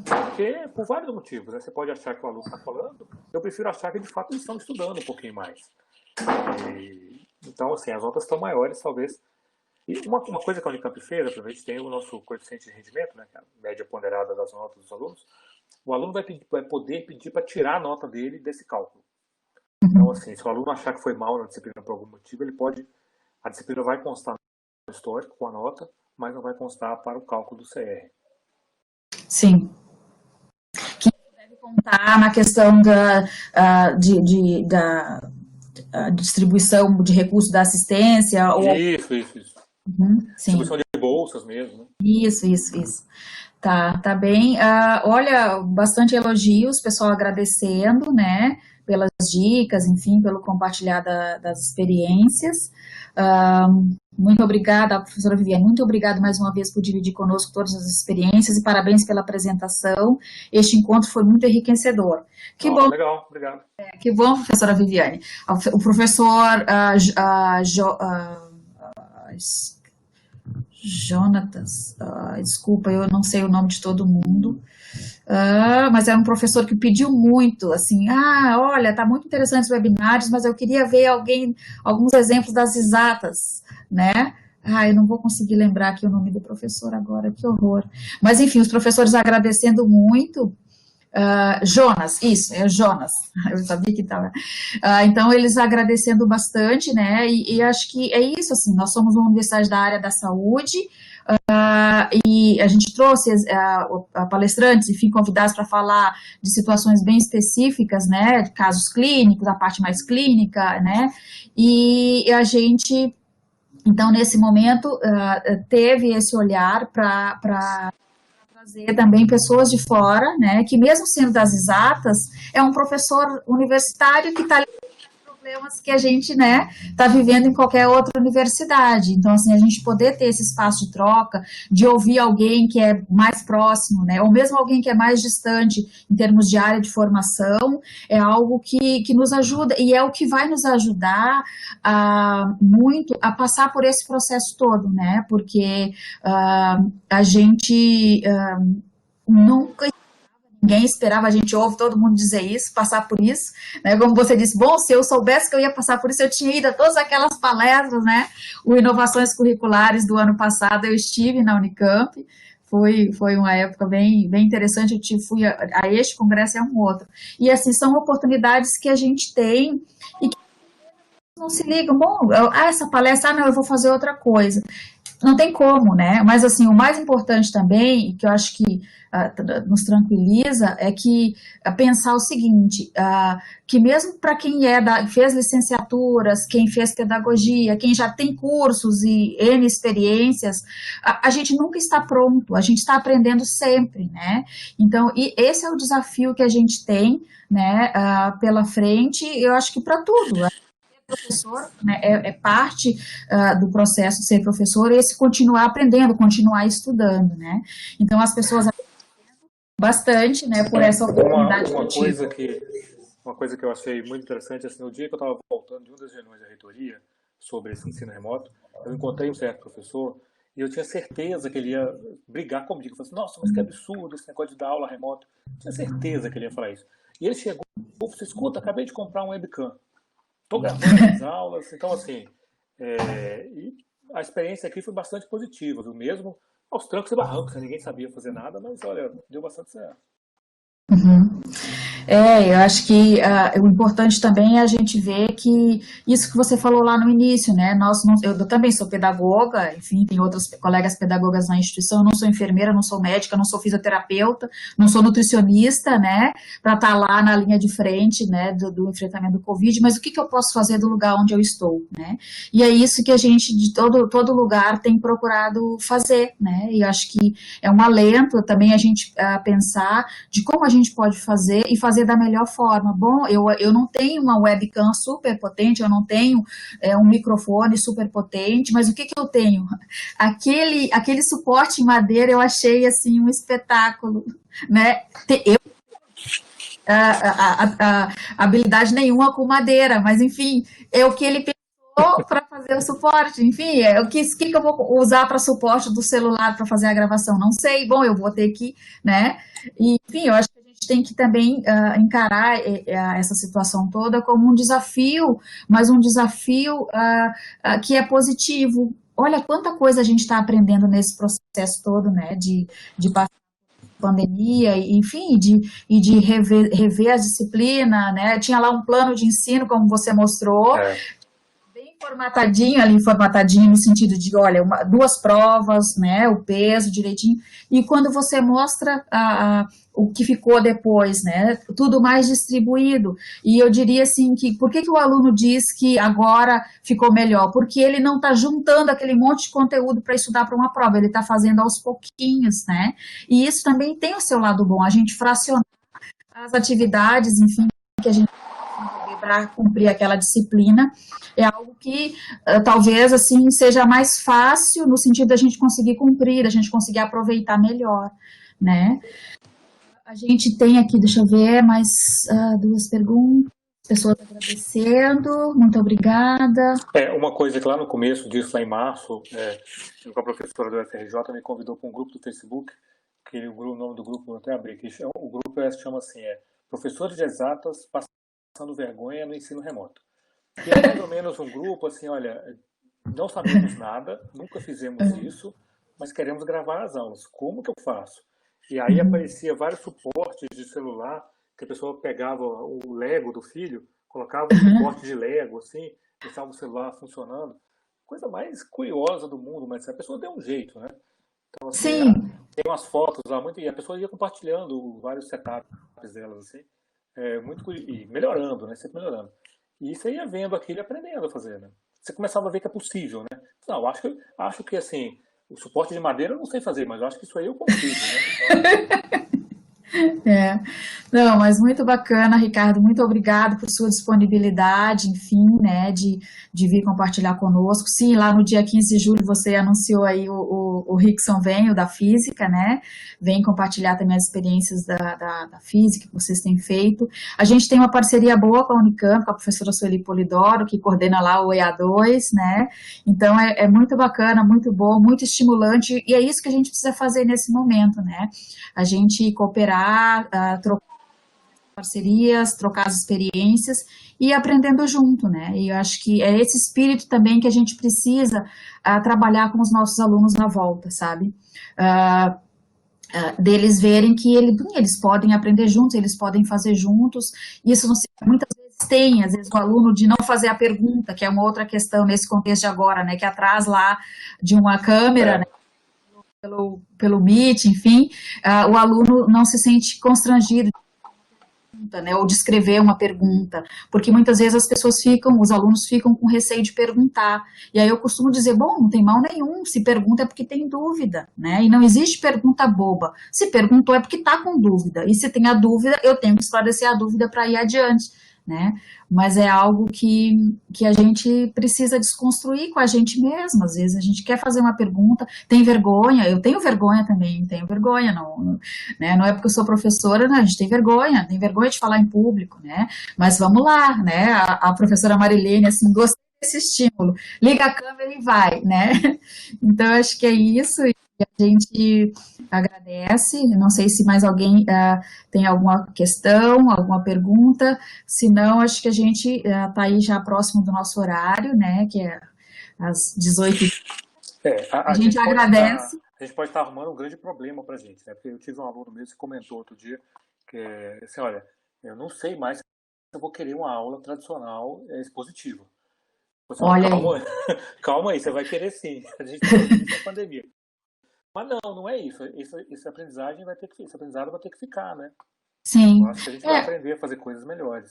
[SPEAKER 2] Porque, por vários motivos, né? Você pode achar que o aluno está falando, eu prefiro achar que de fato eles estão estudando um pouquinho mais. Então, assim, as notas estão maiores, talvez. E uma coisa que a Unicamp fez, a gente tem o nosso coeficiente de rendimento, né, que é a média ponderada das notas dos alunos, o aluno vai poder pedir para tirar a nota dele desse cálculo. Então, assim, se o aluno achar que foi mal na disciplina por algum motivo, a disciplina vai constar no histórico com a nota, mas não vai constar para o cálculo do CR.
[SPEAKER 1] Sim. Que deve contar na questão da distribuição de recursos da assistência.
[SPEAKER 2] Isso.
[SPEAKER 1] Sim.
[SPEAKER 2] Distribuição de bolsas mesmo. Né?
[SPEAKER 1] Isso. Tá bem. Olha, bastante elogios, pessoal agradecendo, né, pelas dicas, enfim, pelo compartilhar das experiências. Muito obrigada, professora Viviane, muito obrigada mais uma vez por dividir conosco todas as experiências e parabéns pela apresentação. Este encontro foi muito enriquecedor. Que bom.
[SPEAKER 2] Legal, obrigado.
[SPEAKER 1] Que bom, professora Viviane. O professor Jonatas, desculpa, eu não sei o nome de todo mundo, mas é um professor que pediu muito, assim, olha, tá muito interessante os webinários, mas eu queria ver alguns exemplos das exatas, né? Eu não vou conseguir lembrar aqui o nome do professor agora, que horror. Mas, enfim, os professores agradecendo muito Jonas, isso, é o Jonas, eu sabia que estava. Então, eles agradecendo bastante, né? E acho que é isso, assim, nós somos uma universidade da área da saúde, e a gente trouxe palestrantes, enfim, convidados para falar de situações bem específicas, né? De casos clínicos, a parte mais clínica, né? E a gente, então, nesse momento, teve esse olhar para trazer também pessoas de fora, né, que mesmo sendo das exatas, é um professor universitário que está problemas que a gente, né, está vivendo em qualquer outra universidade. Então, assim, a gente poder ter esse espaço de troca, de ouvir alguém que é mais próximo, né, ou mesmo alguém que é mais distante em termos de área de formação, é algo que nos ajuda, e é o que vai nos ajudar muito a passar por esse processo todo, né, porque a gente nunca, ninguém esperava, a gente ouve todo mundo dizer isso, passar por isso, né? Como você disse, bom, se eu soubesse que eu ia passar por isso, eu tinha ido a todas aquelas palestras, né? O Inovações Curriculares do ano passado, eu estive na Unicamp, foi uma época bem interessante, fui a este congresso e a um outro. E, assim, são oportunidades que a gente tem e que não se ligam, bom, essa palestra, não, eu vou fazer outra coisa. Não tem como, né? Mas, assim, o mais importante também, que eu acho que nos tranquiliza, é que pensar o seguinte, que mesmo para quem fez licenciaturas, quem fez pedagogia, quem já tem cursos e N experiências, a gente nunca está pronto, a gente está aprendendo sempre, né? Então, e esse é o desafio que a gente tem, né, pela frente, eu acho que para tudo. Professor, né, é parte do processo de ser professor, esse continuar aprendendo, continuar estudando, né? Então as pessoas bastante, né, por essa oportunidade que eu tive.
[SPEAKER 2] Uma coisa que eu achei muito interessante, assim, no dia que eu estava voltando de uma das reuniões da reitoria sobre esse ensino remoto, eu encontrei um certo professor e eu tinha certeza que ele ia brigar comigo. Eu falei assim, nossa, mas que absurdo esse negócio de dar aula remota. Eu tinha certeza que ele ia falar isso. E ele chegou e falou, escuta, acabei de comprar um webcam. Estou gravando as aulas, então assim, e a experiência aqui foi bastante positiva, viu? Mesmo aos trancos e barrancos, né? Ninguém sabia fazer nada, mas olha, deu bastante certo.
[SPEAKER 1] Uhum. Eu acho que o importante também é a gente ver que isso que você falou lá no início, né? Eu também sou pedagoga, enfim, tem outras colegas pedagogas na instituição, eu não sou enfermeira, não sou médica, não sou fisioterapeuta, não sou nutricionista, né? Para estar lá na linha de frente, né? Do enfrentamento do Covid, mas o que eu posso fazer do lugar onde eu estou, né? E é isso que a gente, de todo lugar, tem procurado fazer, né? E eu acho que é um alento também a gente pensar de como a gente pode fazer e fazer da melhor forma. Bom, eu não tenho uma webcam super potente, eu não tenho um microfone super potente, mas o que eu tenho? Aquele suporte em madeira eu achei assim um espetáculo, né? Eu habilidade nenhuma com madeira, mas enfim, é o que ele pensou para fazer o suporte, enfim, o que eu vou usar para suporte do celular para fazer a gravação? Não sei, bom, eu vou ter que, né? E, enfim, eu acho que a gente tem que também encarar essa situação toda como um desafio, mas um desafio que é positivo. Olha quanta coisa a gente está aprendendo nesse processo todo, né, de passar pandemia, enfim, de rever a disciplina, né? Tinha lá um plano de ensino, como você mostrou, bem formatadinho no sentido de, olha, duas provas, né? O peso direitinho, e quando você mostra o que ficou depois, né? Tudo mais distribuído. E eu diria assim que por que o aluno diz que agora ficou melhor? Porque ele não está juntando aquele monte de conteúdo para estudar para uma prova, ele está fazendo aos pouquinhos, né? E isso também tem o seu lado bom, a gente fracionar as atividades, enfim, que a gente para cumprir aquela disciplina, é algo que talvez assim seja mais fácil no sentido da gente conseguir cumprir, da gente conseguir aproveitar melhor, né? A gente tem aqui, deixa eu ver, mais duas perguntas, pessoas agradecendo, muito obrigada.
[SPEAKER 2] Uma coisa que lá no começo disso, lá em março, a professora do FRJ me convidou para um grupo do Facebook, que o nome do grupo eu até abri, que o grupo se chama assim, Professores de Exatas Passando Vergonha no Ensino Remoto. E é mais ou menos um grupo assim, olha, não sabemos nada, nunca fizemos isso, mas queremos gravar as aulas. Como que eu faço? E aí aparecia vários suportes de celular, que a pessoa pegava o Lego do filho, colocava um suporte de Lego, assim, deixava o celular funcionando. Coisa mais curiosa do mundo, mas a pessoa deu um jeito, né? Então, assim,
[SPEAKER 1] Sim,
[SPEAKER 2] tem umas fotos lá, muito, e a pessoa ia compartilhando vários setups delas, assim, e melhorando, né? Sempre melhorando. E você ia vendo aquilo e aprendendo a fazer, né? Você começava a ver que é possível, né? Não, acho que assim, o suporte de madeira eu não sei fazer, mas eu acho que isso aí eu consigo, né? Então,
[SPEAKER 1] é. Não, mas muito bacana, Ricardo. Muito obrigado por sua disponibilidade, enfim, né, de vir compartilhar conosco. Sim, lá no dia 15 de julho você anunciou aí o Rickson vem, o da física, né? Vem compartilhar também as experiências da física que vocês têm feito. A gente tem uma parceria boa com a Unicamp, com a professora Sueli Polidoro, que coordena lá o EA2, né? Então é muito bacana, muito bom, muito estimulante, e é isso que a gente precisa fazer nesse momento, né? A gente cooperar, trocar parcerias, trocar as experiências e ir aprendendo junto, né? E eu acho que é esse espírito também que a gente precisa trabalhar com os nossos alunos na volta, sabe? Uh, deles verem que eles podem aprender juntos, eles podem fazer juntos. Isso não se, muitas vezes tem, às vezes o aluno de não fazer a pergunta, que é uma outra questão nesse contexto de agora, né? Que atrás lá de uma câmera, né,
[SPEAKER 2] é,
[SPEAKER 1] pelo Meet, enfim, o aluno não se sente constrangido, né, ou de escrever uma pergunta, porque muitas vezes as pessoas ficam, os alunos ficam com receio de perguntar, e aí eu costumo dizer, bom, não tem mal nenhum, se pergunta é porque tem dúvida, né, e não existe pergunta boba, se perguntou é porque está com dúvida, e se tem a dúvida, eu tenho que esclarecer a dúvida para ir adiante, né, mas é algo que a gente precisa desconstruir com a gente mesmo, às vezes a gente quer fazer uma pergunta, tem vergonha, eu tenho vergonha também, tenho vergonha, não, né? Não é porque eu sou professora, né? A gente tem vergonha de falar em público, né? Mas vamos lá, né? A professora Marilene, assim, gostei desse estímulo, liga a câmera e vai, né? Então, eu acho que é isso, e a gente agradece, não sei se mais alguém tem alguma questão, alguma pergunta, se não, acho que a gente está aí já próximo do nosso horário, né, que é às 18h. A
[SPEAKER 2] a
[SPEAKER 1] gente
[SPEAKER 2] gente pode estar,
[SPEAKER 1] agradece.
[SPEAKER 2] a gente pode estar arrumando um grande problema para a gente, né? Porque eu tive um aluno mesmo que comentou outro dia que assim, olha, eu não sei mais se eu vou querer uma aula tradicional expositiva. Você, não,
[SPEAKER 1] Olha aí,
[SPEAKER 2] calma, calma aí, você vai querer sim. A gente está no início da pandemia. Mas não é isso. Esse aprendizagem vai ter que, esse aprendizado vai ter que ficar, né? Eu
[SPEAKER 1] sim.
[SPEAKER 2] acho que a gente vai
[SPEAKER 1] É,
[SPEAKER 2] aprender a fazer coisas melhores.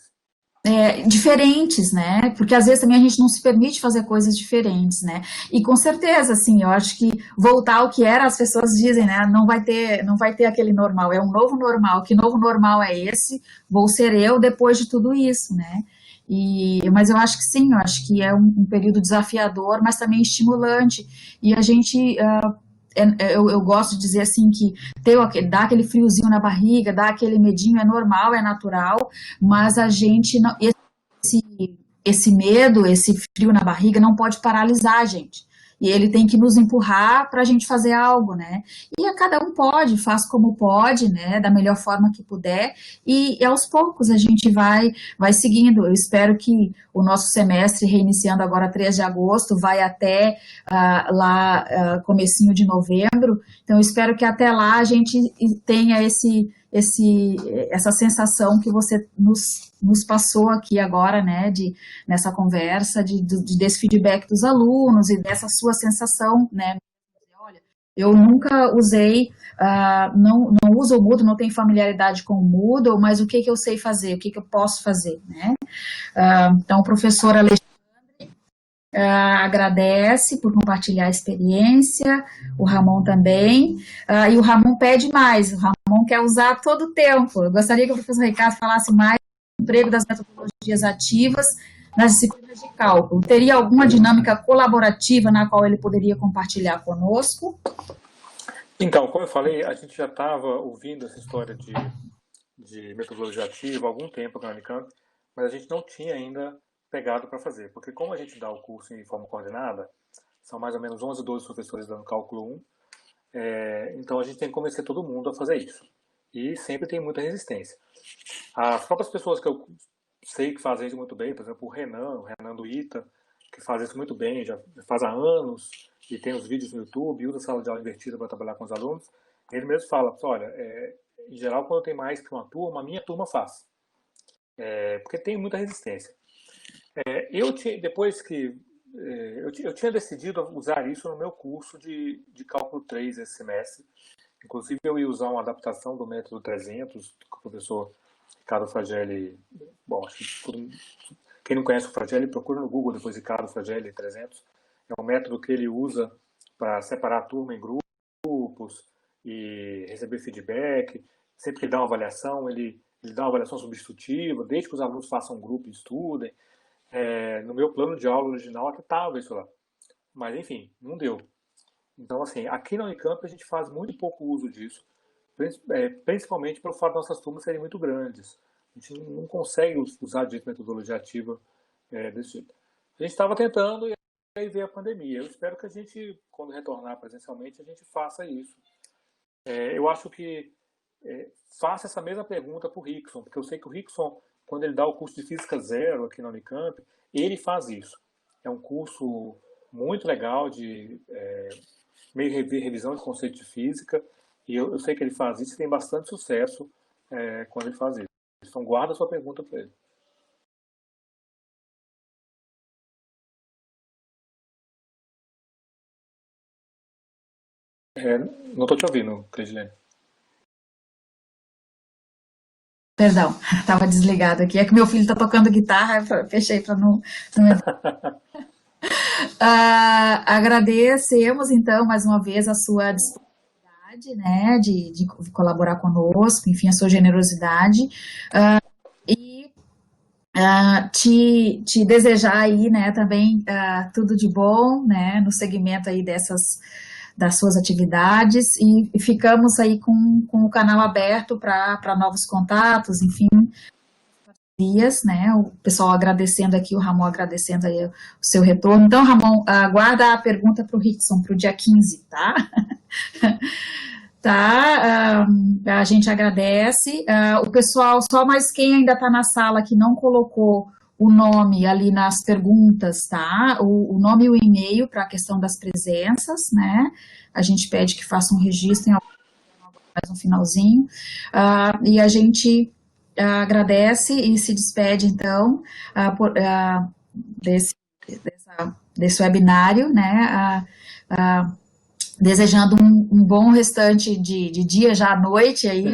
[SPEAKER 1] diferentes, né? Porque às vezes também a gente não se permite fazer coisas diferentes, né? E com certeza, assim, eu acho que voltar ao que era, as pessoas dizem, né? Não vai ter aquele normal, é um novo normal. Que novo normal é esse? Vou ser eu depois de tudo isso, né? Mas eu acho que sim, eu acho que é um período desafiador, mas também estimulante. E a gente, eu gosto de dizer assim que dá aquele friozinho na barriga, dá aquele medinho, é normal, é natural, mas a gente não, esse medo, esse frio na barriga não pode paralisar a gente. E ele tem que nos empurrar para a gente fazer algo, né? E a cada um pode, faz como pode, né? Da melhor forma que puder. E aos poucos a gente vai seguindo. Eu espero que o nosso semestre, reiniciando agora 3 de agosto, vai até lá comecinho de novembro. Então, eu espero que até lá a gente tenha essa sensação que você nos passou aqui agora, né, nessa conversa, desse feedback dos alunos e dessa sua sensação, né, olha, eu nunca usei, não uso o Moodle, não tenho familiaridade com o Moodle, mas o que eu sei fazer, o que eu posso fazer, né? Então, professora Alexandre agradece por compartilhar a experiência, o Ramon também, e o Ramon pede mais, o Ramon quer usar todo o tempo. Eu gostaria que o professor Ricardo falasse mais do emprego das metodologias ativas nas disciplinas de cálculo. Teria alguma dinâmica colaborativa na qual ele poderia compartilhar conosco?
[SPEAKER 2] Então, como eu falei, a gente já estava ouvindo essa história de metodologia ativa há algum tempo aqui na Unicamp, mas a gente não tinha ainda pegado para fazer, porque como a gente dá o curso em forma coordenada, são mais ou menos 11, 12 professores dando cálculo 1, então a gente tem que convencer todo mundo a fazer isso. E sempre tem muita resistência. As próprias pessoas que eu sei que fazem isso muito bem, por exemplo, o Renan do ITA, que faz isso muito bem, já faz há anos, e tem os vídeos no YouTube, usa a sala de aula invertida para trabalhar com os alunos, Ele mesmo fala, olha, em geral, quando tem mais que uma turma, a minha turma faz. Porque tem muita resistência. Depois que eu tinha decidido usar isso no meu curso de cálculo 3 esse semestre. Inclusive, eu ia usar uma adaptação do método 300, que o professor Ricardo Fragelli, bom, acho que quem não conhece o Fragelli, procura no Google depois Ricardo Fragelli 300. É um método que ele usa para separar a turma em grupos e receber feedback. Sempre que ele dá uma avaliação, ele dá uma avaliação substitutiva, desde que os alunos façam um grupo e estudem. No meu plano de aula original até estava isso lá. Mas, enfim, não deu. Então, assim, aqui na Unicamp a gente faz muito pouco uso disso, principalmente pelo fato de nossas turmas serem muito grandes. A gente não consegue usar de metodologia ativa desse tipo. A gente estava tentando e aí veio a pandemia. Eu espero que a gente, quando retornar presencialmente, a gente faça isso. Eu acho que faça essa mesma pergunta para o Rickson, porque eu sei que o Rickson, quando ele dá o curso de Física Zero aqui na Unicamp, ele faz isso. É um curso muito legal de meio revisão de conceito de física, e eu sei que ele faz isso e tem bastante sucesso quando ele faz isso. Então guarda a sua pergunta para ele. Não estou te ouvindo, Crislene.
[SPEAKER 1] Perdão, estava desligado aqui. É que meu filho está tocando guitarra, eu fechei para não. Agradecemos, então, mais uma vez a sua disponibilidade, né, de colaborar conosco, enfim, a sua generosidade. E te desejar aí, né, também tudo de bom, né, no segmento aí das suas atividades e ficamos aí com o canal aberto para novos contatos, enfim, dias, né, o pessoal agradecendo aqui, o Ramon agradecendo aí o seu retorno. Então, Ramon, guarda a pergunta para o Rickson, para o dia 15, tá? Tá, a gente agradece. O pessoal, só mais quem ainda está na sala que não colocou o nome ali nas perguntas, tá? O nome e o e-mail para a questão das presenças, né? A gente pede que faça um registro em mais um finalzinho. E a gente agradece e se despede, então, desse webinário, né? Desejando um bom restante de dia, já à noite aí.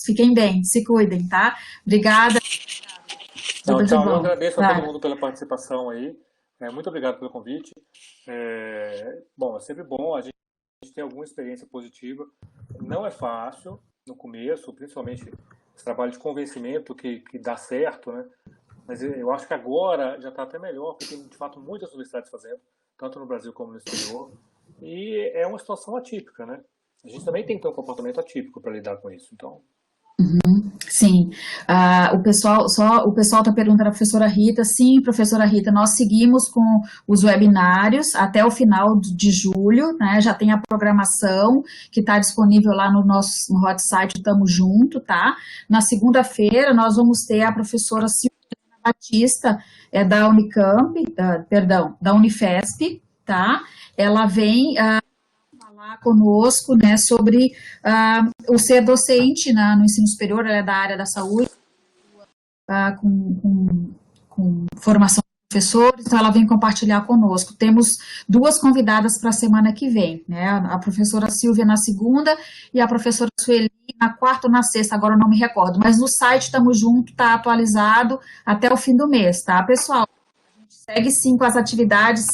[SPEAKER 1] Fiquem bem, se cuidem, tá? Obrigada.
[SPEAKER 2] Não, tchau, eu agradeço a todo mundo pela participação aí. Muito obrigado pelo convite. Bom, é sempre bom a gente ter alguma experiência positiva. Não é fácil no começo, principalmente esse trabalho de convencimento que dá certo, né? Mas eu acho que agora já está até melhor, porque tem de fato muitas universidades fazendo, tanto no Brasil como no exterior. E é uma situação atípica, né? A gente também tem que ter um comportamento atípico para lidar com isso. Então.
[SPEAKER 1] Sim, o pessoal está perguntando à professora Rita. Sim, professora Rita, nós seguimos com os webinários até o final de julho, né? Já tem a programação que está disponível lá no nosso hot site Tamo Junto, tá? Na segunda-feira nós vamos ter a professora Silvia Batista, da Unicamp, da Unifesp, tá? Ela vem falar conosco, né, sobre o ser docente no ensino superior. Ela é da área da saúde, com formação de professores, então ela vem compartilhar conosco. Temos duas convidadas para a semana que vem, né, a professora Silvia na segunda e a professora Sueli na quarta ou na sexta, agora eu não me recordo, mas no site Tamo Junto, está atualizado até o fim do mês, tá, pessoal? A gente segue sim com as atividades